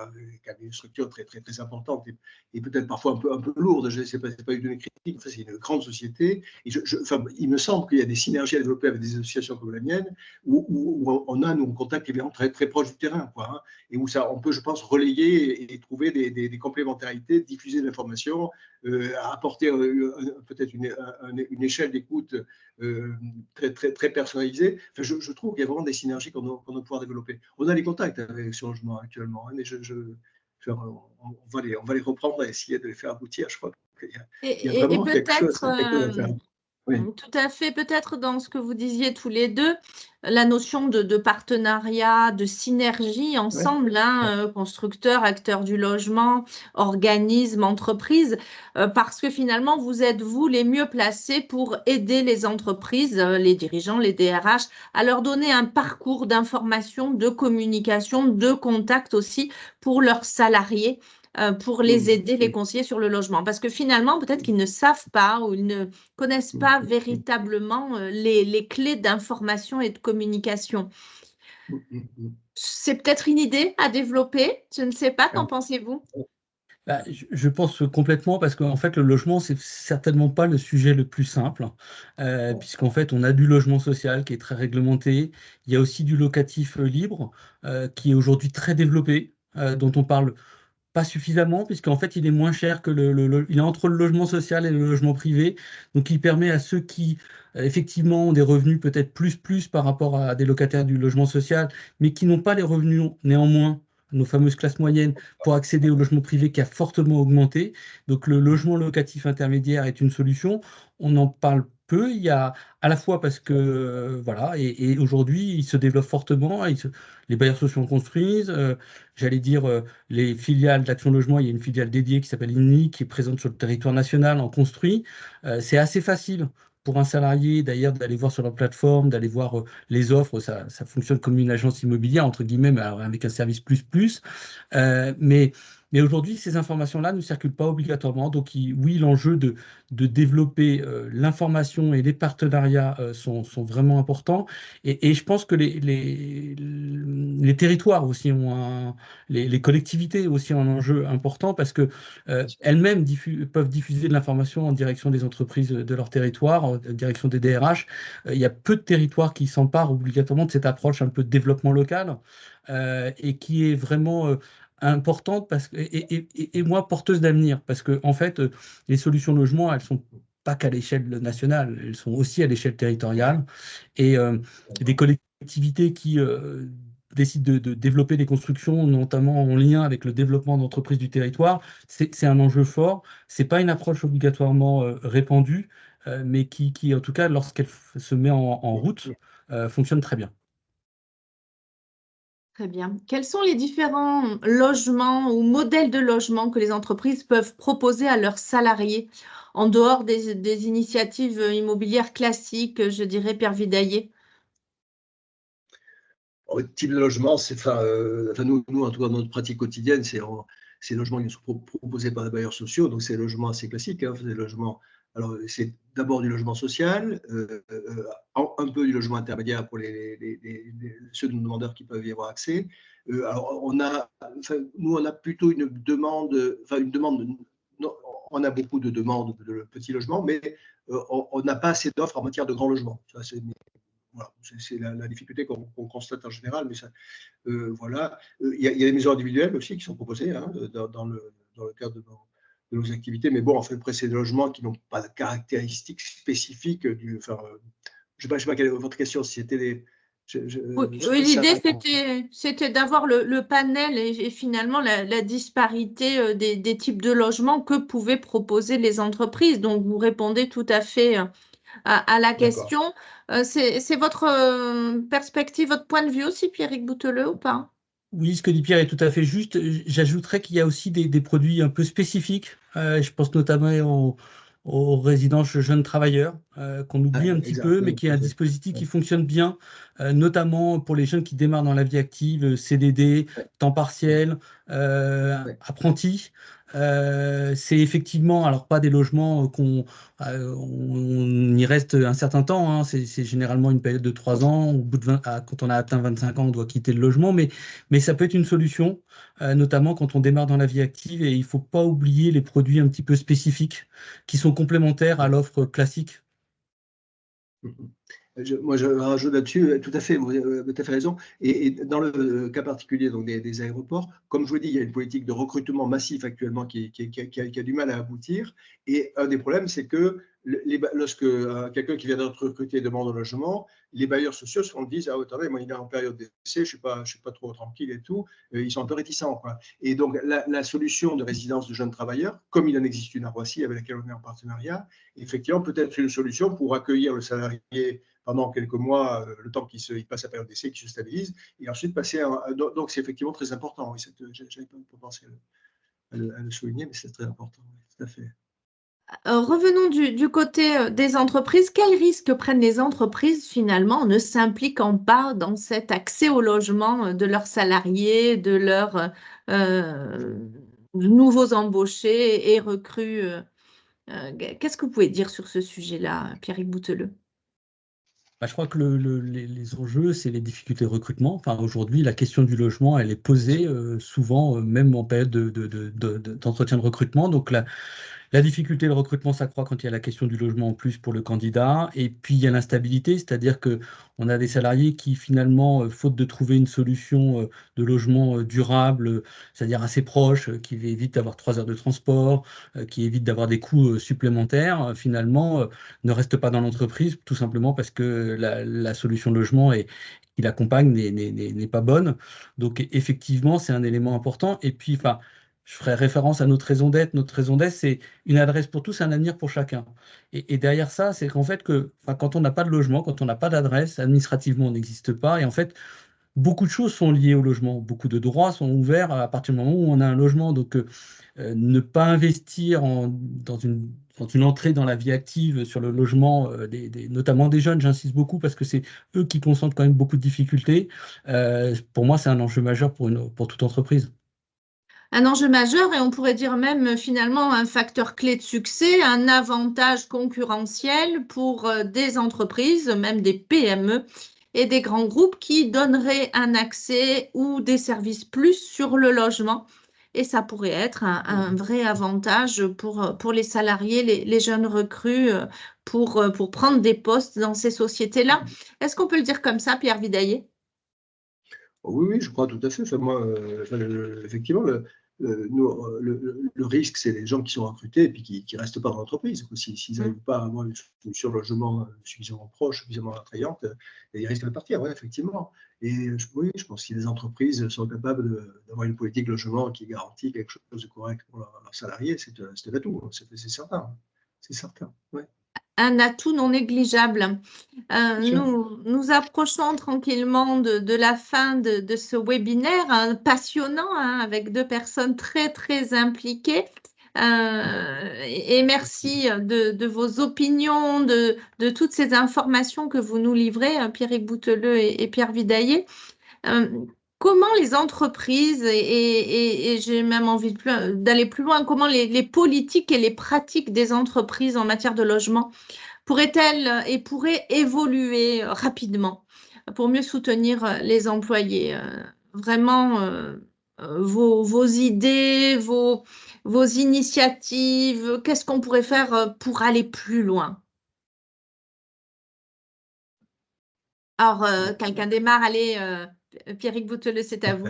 une structure très, très, très importante et peut-être parfois un peu lourde. Ce n'est pas une critique, enfin, c'est une grande société. Et enfin, il me semble qu'il y a des synergies à développer avec des associations comme la mienne, où on a, nous, un contact évidemment très, très proche du terrain, quoi, hein, et où ça, on peut, je pense, relayer et trouver des complémentarités, diffuser l'information, apporter peut-être une échelle d'écoute très, très, très personnalisée. Enfin, je trouve qu'il y a vraiment des synergies qu'on doit pouvoir développer. On a les contacts avec ce logement actuellement, hein, mais on va les reprendre et essayer de les faire aboutir. Je crois qu'il y a Et vraiment quelque chose peut-être, à faire. Oui. tout à fait, peut-être dans ce que vous disiez tous les deux, la notion de partenariat, de synergie Ouais. ensemble, hein, constructeurs, acteurs du logement, organismes, entreprises, parce que finalement, vous êtes, vous, les mieux placés pour aider les entreprises, les dirigeants, les DRH, à leur donner un parcours d'information, de communication, de contact aussi pour leurs salariés, pour les aider, les conseiller sur le logement. Parce que finalement, peut-être qu'ils ne savent pas ou ils ne connaissent pas véritablement les clés d'information et de communication. C'est peut-être une idée à développer, je ne sais pas, qu'en pensez-vous? Bah, je pense complètement parce qu'en fait, le logement, c'est certainement pas le sujet le plus simple, puisqu'en fait, on a du logement social qui est très réglementé. Il y a aussi du locatif libre qui est aujourd'hui très développé, dont on parle pas suffisamment, puisqu'en fait, il est moins cher que il est entre le logement social et le logement privé. Donc, il permet à ceux qui, effectivement, ont des revenus peut-être plus par rapport à des locataires du logement social, mais qui n'ont pas les revenus néanmoins, nos fameuses classes moyennes, pour accéder au logement privé qui a fortement augmenté. Donc, le logement locatif intermédiaire est une solution. On en parle peu. Il y a à la fois parce que, voilà, et aujourd'hui, il se développe fortement. Les bailleurs sociaux en construisent. J'allais dire, les filiales d'Action Logement, il y a une filiale dédiée qui s'appelle INI, qui est présente sur le territoire national en construit. C'est assez facile pour un salarié d'ailleurs d'aller voir sur leur plateforme, d'aller voir les offres. Ça fonctionne comme une agence immobilière, entre guillemets, mais alors avec un service plus. Euh, mais mais aujourd'hui, ces informations-là ne circulent pas obligatoirement. Donc, oui, l'enjeu de développer l'information et les partenariats sont vraiment importants. Et je pense que les territoires aussi les collectivités aussi ont un enjeu important parce que elles-mêmes peuvent diffuser de l'information en direction des entreprises de leur territoire, en direction des DRH. Il y a peu de territoires qui s'emparent obligatoirement de cette approche un peu de développement local et qui est vraiment importante et moi porteuse d'avenir parce que en fait les solutions logement elles sont pas qu'à l'échelle nationale, elles sont aussi à l'échelle territoriale et des collectivités qui décident de développer des constructions, notamment en lien avec le développement d'entreprises du territoire, c'est un enjeu fort. C'est pas une approche obligatoirement répandue, mais qui, en tout cas, lorsqu'elle se met en route, fonctionne très bien. Très bien. Quels sont les différents logements ou modèles de logement que les entreprises peuvent proposer à leurs salariés en dehors des initiatives immobilières classiques, je dirais, Pervidaillé? Type de logement, nous, en tout cas, dans notre pratique quotidienne, ces logements qui sont proposés par les bailleurs sociaux, donc c'est des logements assez classiques, hein, des logements. Alors, c'est d'abord du logement social, un peu du logement intermédiaire pour ceux de nos demandeurs qui peuvent y avoir accès. Alors, nous, on a plutôt une demande, non, on a beaucoup de demandes de petits logements, mais on n'a pas assez d'offres en matière de grands logements. Ça, voilà, c'est la difficulté qu'on constate en général, mais ça, voilà. Il y a des maisons individuelles aussi qui sont proposées hein, dans le cadre de nos activités, mais bon, en fait, après, c'est des logements qui n'ont pas de caractéristiques spécifiques je ne sais pas quelle est votre question, si c'était les. Oui, l'idée, c'était d'avoir le panel et finalement la disparité des types de logements que pouvaient proposer les entreprises. Donc, vous répondez tout à fait à la question. C'est votre perspective, votre point de vue aussi, Pierrick Bouteleux, ou pas? Oui, ce que dit Pierre est tout à fait juste. J'ajouterais qu'il y a aussi des produits un peu spécifiques. Je pense notamment aux résidences jeunes travailleurs, qu'on oublie un petit peu, mais qui est un dispositif qui fonctionne bien, notamment pour les jeunes qui démarrent dans la vie active, CDD, temps partiel, apprentis. C'est effectivement, alors pas des logements on y reste un certain temps, hein, c'est généralement une période de 3 ans, au bout de quand on a atteint 25 ans, on doit quitter le logement, mais ça peut être une solution, notamment quand on démarre dans la vie active, et il ne faut pas oublier les produits un petit peu spécifiques qui sont complémentaires à l'offre classique. Moi, je rajoute là-dessus, tout à fait, vous avez tout à fait raison. Et dans le cas particulier donc des aéroports, comme je vous dis, il y a une politique de recrutement massif actuellement qui a du mal à aboutir. Et un des problèmes, c'est que lorsque quelqu'un qui vient d'être recruté demande un logement, les bailleurs sociaux se disent ah, attendez, moi, il est en période d'essai, je ne suis pas trop tranquille et tout. Ils sont un peu réticents, quoi. Et donc, la solution de résidence de jeunes travailleurs, comme il en existe une à Roissy avec laquelle on est en partenariat, effectivement, peut être une solution pour accueillir le salarié pendant quelques mois, le temps qu'il passe la période d'essai, qu'il se stabilise, et ensuite passer donc c'est effectivement très important. Je n'avais pas pensé à le souligner, mais c'est très important, tout à fait. Revenons du côté des entreprises. Quels risques prennent les entreprises finalement en ne s'impliquant pas dans cet accès au logement de leurs salariés, de leurs nouveaux embauchés et recrues? Qu'est-ce que vous pouvez dire sur ce sujet-là, Pierrick Bouteilleux? Je crois que les enjeux, c'est les difficultés de recrutement. Enfin, aujourd'hui, la question du logement, elle est posée souvent, même en période d'entretien de recrutement. Donc, la difficulté de recrutement s'accroît quand il y a la question du logement en plus pour le candidat. Et puis, il y a l'instabilité, c'est-à-dire qu'on a des salariés qui, finalement, faute de trouver une solution de logement durable, c'est-à-dire assez proche, qui évite d'avoir 3 heures de transport, qui évite d'avoir des coûts supplémentaires, finalement, ne restent pas dans l'entreprise, tout simplement parce que la solution de logement qui l'accompagne n'est pas bonne. Donc, effectivement, c'est un élément important. Et puis, enfin, je ferai référence à notre raison d'être. Notre raison d'être, c'est une adresse pour tous, un avenir pour chacun. Et derrière ça, c'est qu'en fait, quand on n'a pas de logement, quand on n'a pas d'adresse, administrativement, on n'existe pas. Et en fait, beaucoup de choses sont liées au logement. Beaucoup de droits sont ouverts à partir du moment où on a un logement. Donc, ne pas investir dans une entrée dans la vie active sur le logement, notamment des jeunes, j'insiste beaucoup parce que c'est eux qui consentent quand même beaucoup de difficultés. Pour moi, c'est un enjeu majeur pour toute entreprise. Un enjeu majeur et on pourrait dire même finalement un facteur clé de succès, un avantage concurrentiel pour des entreprises, même des PME et des grands groupes qui donneraient un accès ou des services plus sur le logement. Et ça pourrait être un vrai avantage pour les salariés, les jeunes recrues, pour prendre des postes dans ces sociétés-là. Est-ce qu'on peut le dire comme ça, Pierre Vidaillet? Oui, je crois tout à fait. Enfin, moi, effectivement, le risque, c'est les gens qui sont recrutés et puis qui ne restent pas dans l'entreprise. S'ils n'arrivent pas à avoir une solution de logement suffisamment proche, suffisamment attrayante, ils risquent de partir, ouais, effectivement. Et oui, je pense que si les entreprises sont capables d'avoir une politique de logement qui garantit quelque chose de correct pour leurs salariés, c'est l'atout, c'est certain. C'est certain, ouais. Un atout non négligeable. Nous approchons tranquillement de la fin de ce webinaire passionnant, avec 2 personnes très, très impliquées. Et merci de vos opinions, de toutes ces informations que vous nous livrez, Pierrick Bouteilleux et Pierre Vidaillet. Comment les entreprises, et j'ai même envie d'aller plus loin, comment les politiques et les pratiques des entreprises en matière de logement pourraient-elles et pourraient évoluer rapidement pour mieux soutenir les employés? Vraiment, vos idées, vos initiatives, qu'est-ce qu'on pourrait faire pour aller plus loin? Alors, quelqu'un démarre, allez, Pierrick Bouteilleux, c'est à vous.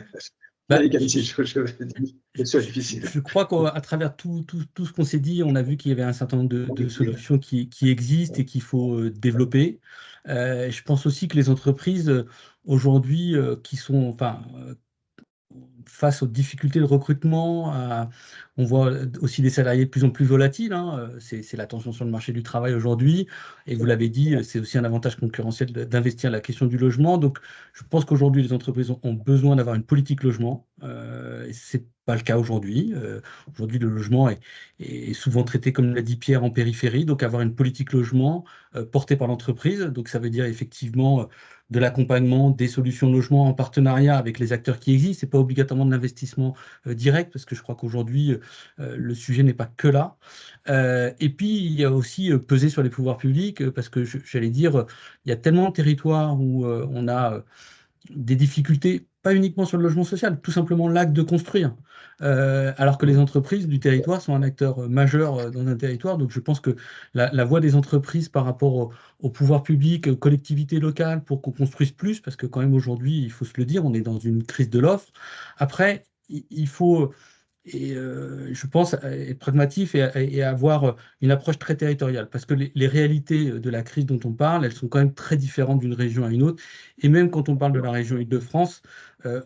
Je crois qu'à travers tout ce qu'on s'est dit, on a vu qu'il y avait un certain nombre de solutions qui existent et qu'il faut développer. Je pense aussi que les entreprises aujourd'hui qui sont, face aux difficultés de recrutement, on voit aussi des salariés de plus en plus volatiles. C'est la tension sur le marché du travail aujourd'hui. Et vous l'avez dit, c'est aussi un avantage concurrentiel d'investir la question du logement. Donc, je pense qu'aujourd'hui, les entreprises ont besoin d'avoir une politique logement. Et ce n'est pas le cas aujourd'hui. Aujourd'hui, le logement est souvent traité, comme l'a dit Pierre, en périphérie. Donc, avoir une politique logement portée par l'entreprise. Donc, ça veut dire effectivement de l'accompagnement, des solutions de logement en partenariat avec les acteurs qui existent. Ce n'est pas obligatoirement de l'investissement direct, parce que je crois qu'aujourd'hui, le sujet n'est pas que là. Et puis, il y a aussi peser sur les pouvoirs publics, parce que j'allais dire, il y a tellement de territoires où on a des difficultés, pas uniquement sur le logement social, tout simplement l'acte de construire, alors que les entreprises du territoire sont un acteur majeur dans un territoire. Donc je pense que la voix des entreprises par rapport au pouvoir public, aux collectivités locales, pour qu'on construise plus, parce que quand même aujourd'hui, il faut se le dire, on est dans une crise de l'offre. Après, il faut... Et je pense être pragmatique et avoir une approche très territoriale, parce que les réalités de la crise dont on parle, elles sont quand même très différentes d'une région à une autre. Et même quand on parle de la région Île-de-France,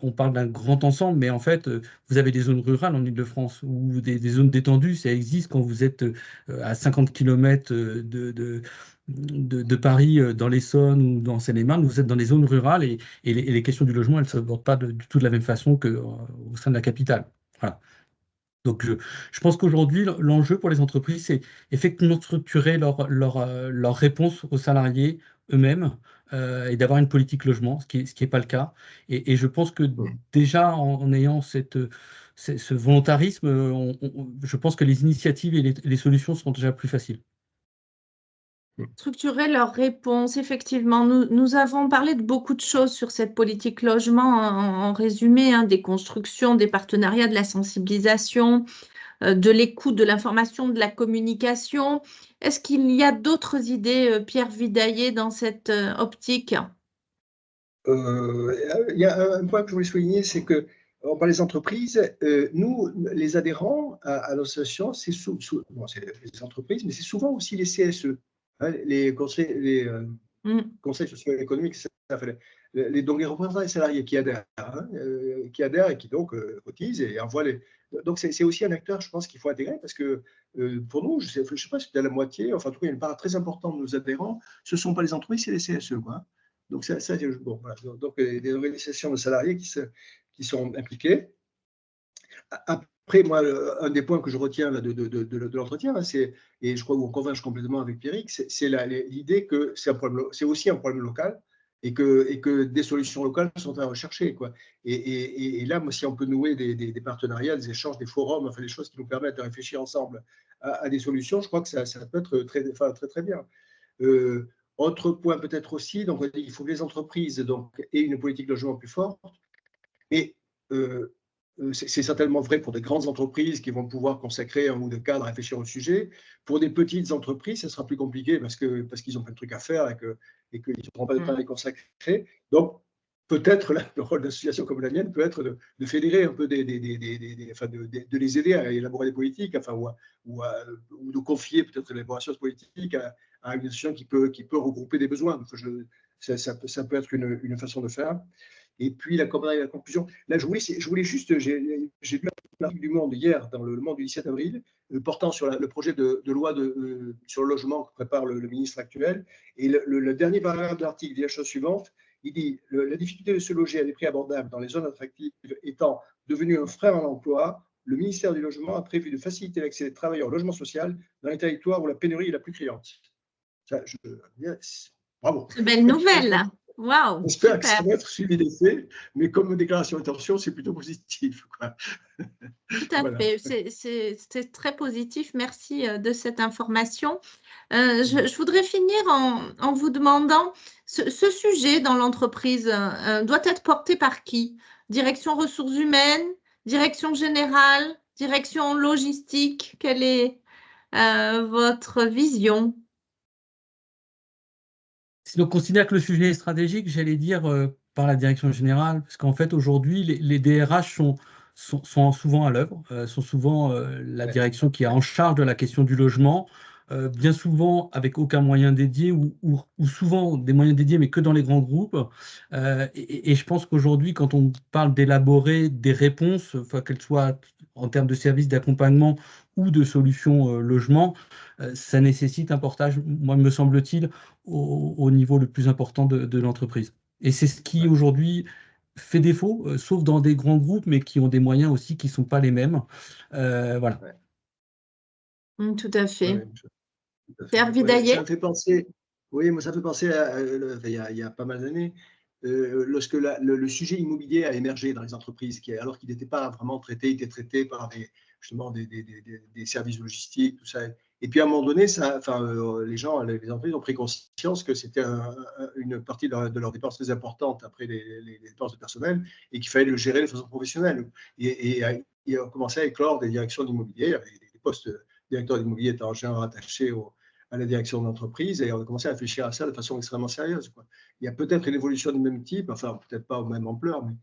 on parle d'un grand ensemble, mais en fait, vous avez des zones rurales en Île-de-France ou des zones détendues, ça existe quand vous êtes à 50 km de Paris, dans l'Essonne ou dans Seine-et-Marne, vous êtes dans des zones rurales et les questions du logement, elles ne s'abordent pas du tout de la même façon qu'au sein de la capitale. Voilà. Donc, je pense qu'aujourd'hui, l'enjeu pour les entreprises, c'est effectivement de structurer leur réponse aux salariés eux-mêmes et d'avoir une politique logement, ce qui est pas le cas. Et je pense que déjà, en ayant ce volontarisme, je pense que les initiatives et les solutions seront déjà plus faciles. Structurer leurs réponses, effectivement. Nous avons parlé de beaucoup de choses sur cette politique logement en résumé, des constructions, des partenariats, de la sensibilisation, de l'écoute, de l'information, de la communication. Est-ce qu'il y a d'autres idées, Pierre Vidaillet, dans cette optique? Il y a un point que je voulais souligner, c'est que on parle des entreprises. Nous, les adhérents à l'association, c'est c'est les entreprises, mais c'est souvent aussi les CSE, les conseils socio-économiques, donc les représentants des salariés qui adhèrent et qui donc cotisent et envoient les. Donc c'est aussi un acteur, je pense, qu'il faut intégrer, parce que pour nous, je sais pas si c'est à la moitié, enfin en tout cas, il y a une part très importante de nos adhérents, ce ne sont pas les entreprises, c'est les CSE, quoi. Donc ça bon, voilà. Donc des organisations de salariés qui sont impliquées. Après, moi, un des points que je retiens de l'entretien, et je crois qu'on converge complètement avec Pierrick, c'est l'idée que c'est aussi un problème local et que des solutions locales sont à rechercher, quoi. Et là, moi, si on peut nouer des partenariats, des échanges, des forums, enfin des choses qui nous permettent de réfléchir ensemble à des solutions, je crois que ça peut être très bien. Autre point peut-être aussi, donc on dit qu'il faut que les entreprises aient une politique de logement plus forte, mais c'est certainement vrai pour des grandes entreprises qui vont pouvoir consacrer un ou deux cadres à réfléchir au sujet. Pour des petites entreprises, ça sera plus compliqué parce qu'ils ont plein de trucs à faire et qu'ils n'auront pas de temps à les consacrer. Donc, peut-être le rôle d'association comme la mienne peut être de fédérer un peu de les aider à élaborer des politiques, ou de confier peut-être l'élaboration de politiques à une association qui peut regrouper des besoins. Ça peut être une façon de faire. Et puis la conclusion. Là, je voulais juste, j'ai lu l'article du Monde hier, dans le Monde du 17 avril, portant sur le projet de loi sur le logement que prépare le ministre actuel. Et le dernier paragraphe de l'article dit la chose suivante. Il dit « La difficulté de se loger à des prix abordables dans les zones attractives étant devenue un frein à l'emploi, le ministère du Logement a prévu de faciliter l'accès des travailleurs au logement social dans les territoires où la pénurie est la plus criante. » Bravo. C'est une belle nouvelle. Waouh. J'espère que ça va être suivi des faits, mais comme déclaration d'intention, c'est plutôt positif, quoi. Tout à fait, c'est très positif. Merci de cette information. Je voudrais finir en vous demandant, ce sujet dans l'entreprise doit être porté par qui? Direction ressources humaines, direction générale, direction logistique? Quelle est votre vision? Si on considère que le sujet est stratégique, j'allais dire par la direction générale, parce qu'en fait, aujourd'hui, les DRH sont souvent à l'œuvre, sont souvent la direction qui est en charge de la question du logement. bien souvent avec aucun moyen dédié ou souvent des moyens dédiés, mais que dans les grands groupes. Et je pense qu'aujourd'hui, quand on parle d'élaborer des réponses, enfin, qu'elles soient en termes de services d'accompagnement ou de solutions logement, ça nécessite un portage, moi, me semble-t-il, au niveau le plus important de l'entreprise. Et c'est ce qui, aujourd'hui, fait défaut, sauf dans des grands groupes, mais qui ont des moyens aussi qui ne sont pas les mêmes. Voilà. Tout à fait. Ouais, tout à fait. Pierre Ouais, Vidaillet. ça me fait penser, oui, moi ça me fait penser il y a pas mal d'années, lorsque le sujet immobilier a émergé dans les entreprises, alors qu'il n'était pas vraiment traité, il était traité par justement des services logistiques, tout ça. Et puis à un moment donné, les entreprises ont pris conscience que c'était une partie de leurs dépenses très importante après les dépenses de personnel et qu'il fallait le gérer de façon professionnelle. Et il a commencé à éclore des directions d'immobilier, des postes directeur d'immobilier étant en général rattaché à la direction de l'entreprise, et on a commencé à réfléchir à ça de façon extrêmement sérieuse, quoi. Il y a peut-être une évolution du même type, enfin peut-être pas aux mêmes ampleur, mais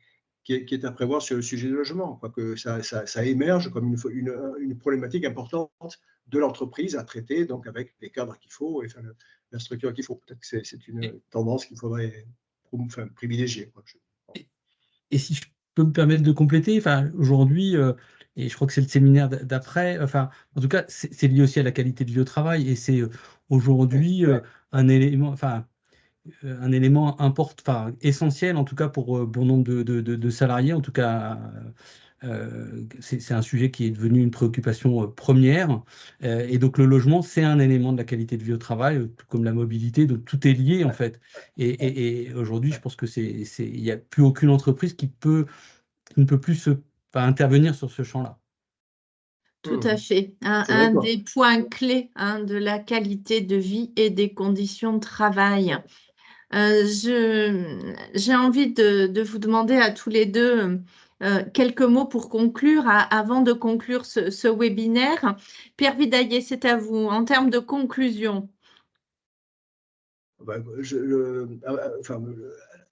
qui est à prévoir sur le sujet du logement, quoi, que ça émerge comme une problématique importante de l'entreprise à traiter, donc avec les cadres qu'il faut et la structure qu'il faut. Peut-être que c'est une tendance qu'il faudrait privilégier, quoi. Et si je peux me permettre de compléter, enfin, aujourd'hui, et je crois que c'est le séminaire d'après, enfin, en tout cas, c'est lié aussi à la qualité de vie au travail, et c'est aujourd'hui un élément, enfin, un élément important, enfin, essentiel, en tout cas pour bon nombre de salariés, en tout cas. C'est un sujet qui est devenu une préoccupation première. Et donc, le logement, c'est un élément de la qualité de vie au travail, tout comme la mobilité. Donc, tout est lié, en fait. Et aujourd'hui, je pense il n'y a plus aucune entreprise qui ne peut plus intervenir sur ce champ-là. Tout à fait. Un des points clés de la qualité de vie et des conditions de travail. J'ai envie de vous demander à tous les deux quelques mots pour conclure, avant de conclure ce webinaire. Pierre Vidaillet, c'est à vous. En termes de conclusion.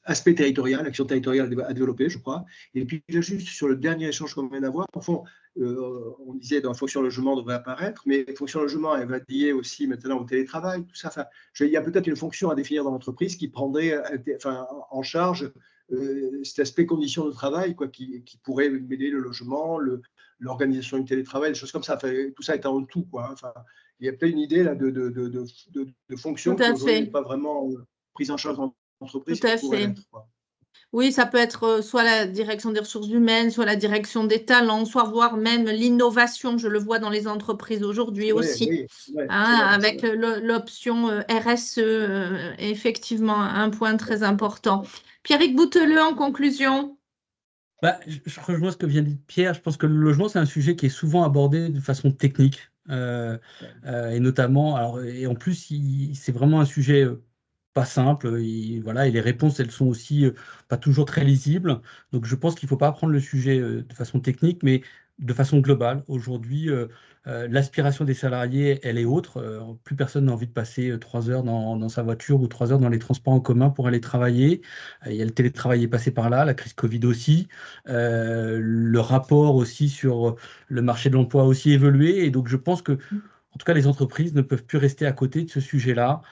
Aspect territorial, action territoriale à développer, je crois. Et puis, juste sur le dernier échange qu'on vient d'avoir, au fond, on disait dans la fonction logement devrait apparaître, mais la fonction logement, elle va lier aussi maintenant au télétravail, tout ça. Enfin, il y a peut-être une fonction à définir dans l'entreprise qui prendrait en charge cet aspect conditions de travail, quoi, qui pourrait mêler le logement, l'organisation du télétravail, des choses comme ça. Enfin, tout ça est en tout, quoi. Enfin, il y a peut-être une idée là, de fonction qui aujourd'hui n'est pas vraiment prise en charge dans l'entreprise. Tout à fait. Oui, ça peut être soit la direction des ressources humaines, soit la direction des talents, soit voire même l'innovation. Je le vois dans les entreprises aujourd'hui aussi, avec l'option RSE, effectivement, un point très important. Pierrick Bouteleux, en conclusion. Je rejoins ce que vient de dire Pierre. Je pense que le logement, c'est un sujet qui est souvent abordé de façon technique, et notamment, et en plus, c'est vraiment un sujet pas simple. Voilà, et les réponses, elles sont aussi pas toujours très lisibles. Donc, je pense qu'il ne faut pas prendre le sujet de façon technique, mais de façon globale. Aujourd'hui, l'aspiration des salariés, elle est autre. Plus personne n'a envie de passer 3 heures dans sa voiture ou 3 heures dans les transports en commun pour aller travailler. Il y a le télétravail est passé par là, la crise Covid aussi. Le rapport aussi sur le marché de l'emploi a aussi évolué. Et donc, je pense que, en tout cas, les entreprises ne peuvent plus rester à côté de ce sujet-là.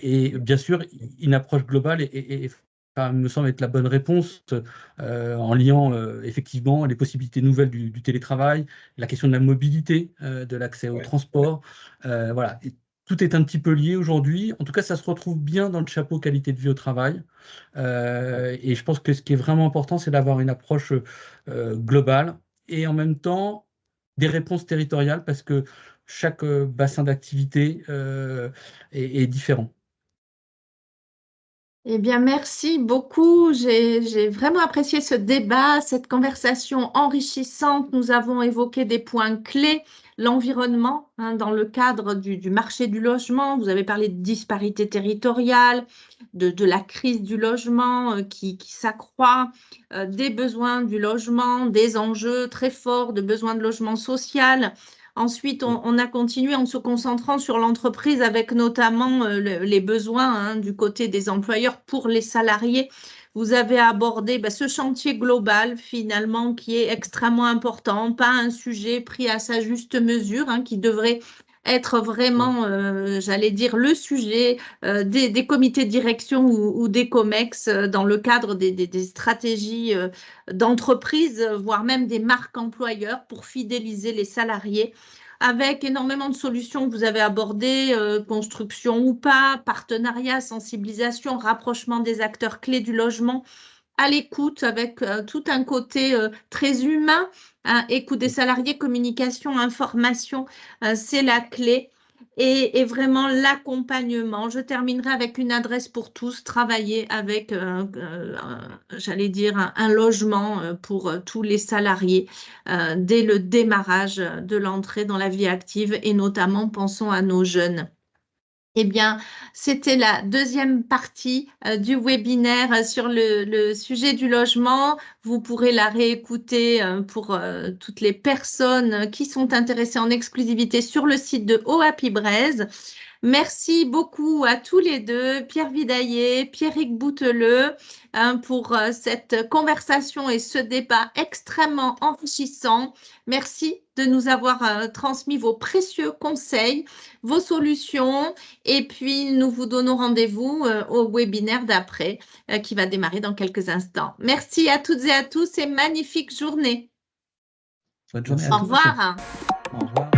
Et bien sûr, une approche globale me semble être la bonne réponse, en liant effectivement les possibilités nouvelles du télétravail, la question de la mobilité, de l'accès au transport. Voilà. Et tout est un petit peu lié aujourd'hui. En tout cas, ça se retrouve bien dans le chapeau qualité de vie au travail. Et je pense que ce qui est vraiment important, c'est d'avoir une approche globale et en même temps des réponses territoriales, parce que chaque bassin d'activité est différent. Eh bien, merci beaucoup. J'ai vraiment apprécié ce débat, cette conversation enrichissante. Nous avons évoqué des points clés, l'environnement dans le cadre du marché du logement. Vous avez parlé de disparité territoriale, de la crise du logement qui s'accroît, des besoins du logement, des enjeux très forts de besoins de logement social. Ensuite, on a continué en se concentrant sur l'entreprise avec notamment les besoins du côté des employeurs pour les salariés. Vous avez abordé ce chantier global finalement qui est extrêmement important, pas un sujet pris à sa juste mesure, qui devrait être vraiment, j'allais dire, le sujet des comités de direction ou des COMEX dans le cadre des stratégies d'entreprise, voire même des marques employeurs pour fidéliser les salariés, avec énormément de solutions que vous avez abordées, construction ou pas, partenariat, sensibilisation, rapprochement des acteurs clés du logement, à l'écoute avec tout un côté très humain, hein, écoute des salariés, communication, information, c'est la clé. Et vraiment l'accompagnement. Je terminerai avec une adresse pour tous, travailler avec, j'allais dire, un logement pour tous les salariés dès le démarrage de l'entrée dans la vie active et notamment pensons à nos jeunes. Eh bien, c'était la deuxième partie du webinaire sur le sujet du logement. Vous pourrez la réécouter pour toutes les personnes qui sont intéressées en exclusivité sur le site de OAPI Braise. Merci beaucoup à tous les deux, Pierre Vidaillet, Pierrick Bouteleux, pour cette conversation et ce débat extrêmement enrichissant. Merci de nous avoir transmis vos précieux conseils, vos solutions, et puis nous vous donnons rendez-vous au webinaire d'après qui va démarrer dans quelques instants. Merci à toutes et à tous et magnifique journée. Bonne journée à Au tous. revoir. Au revoir.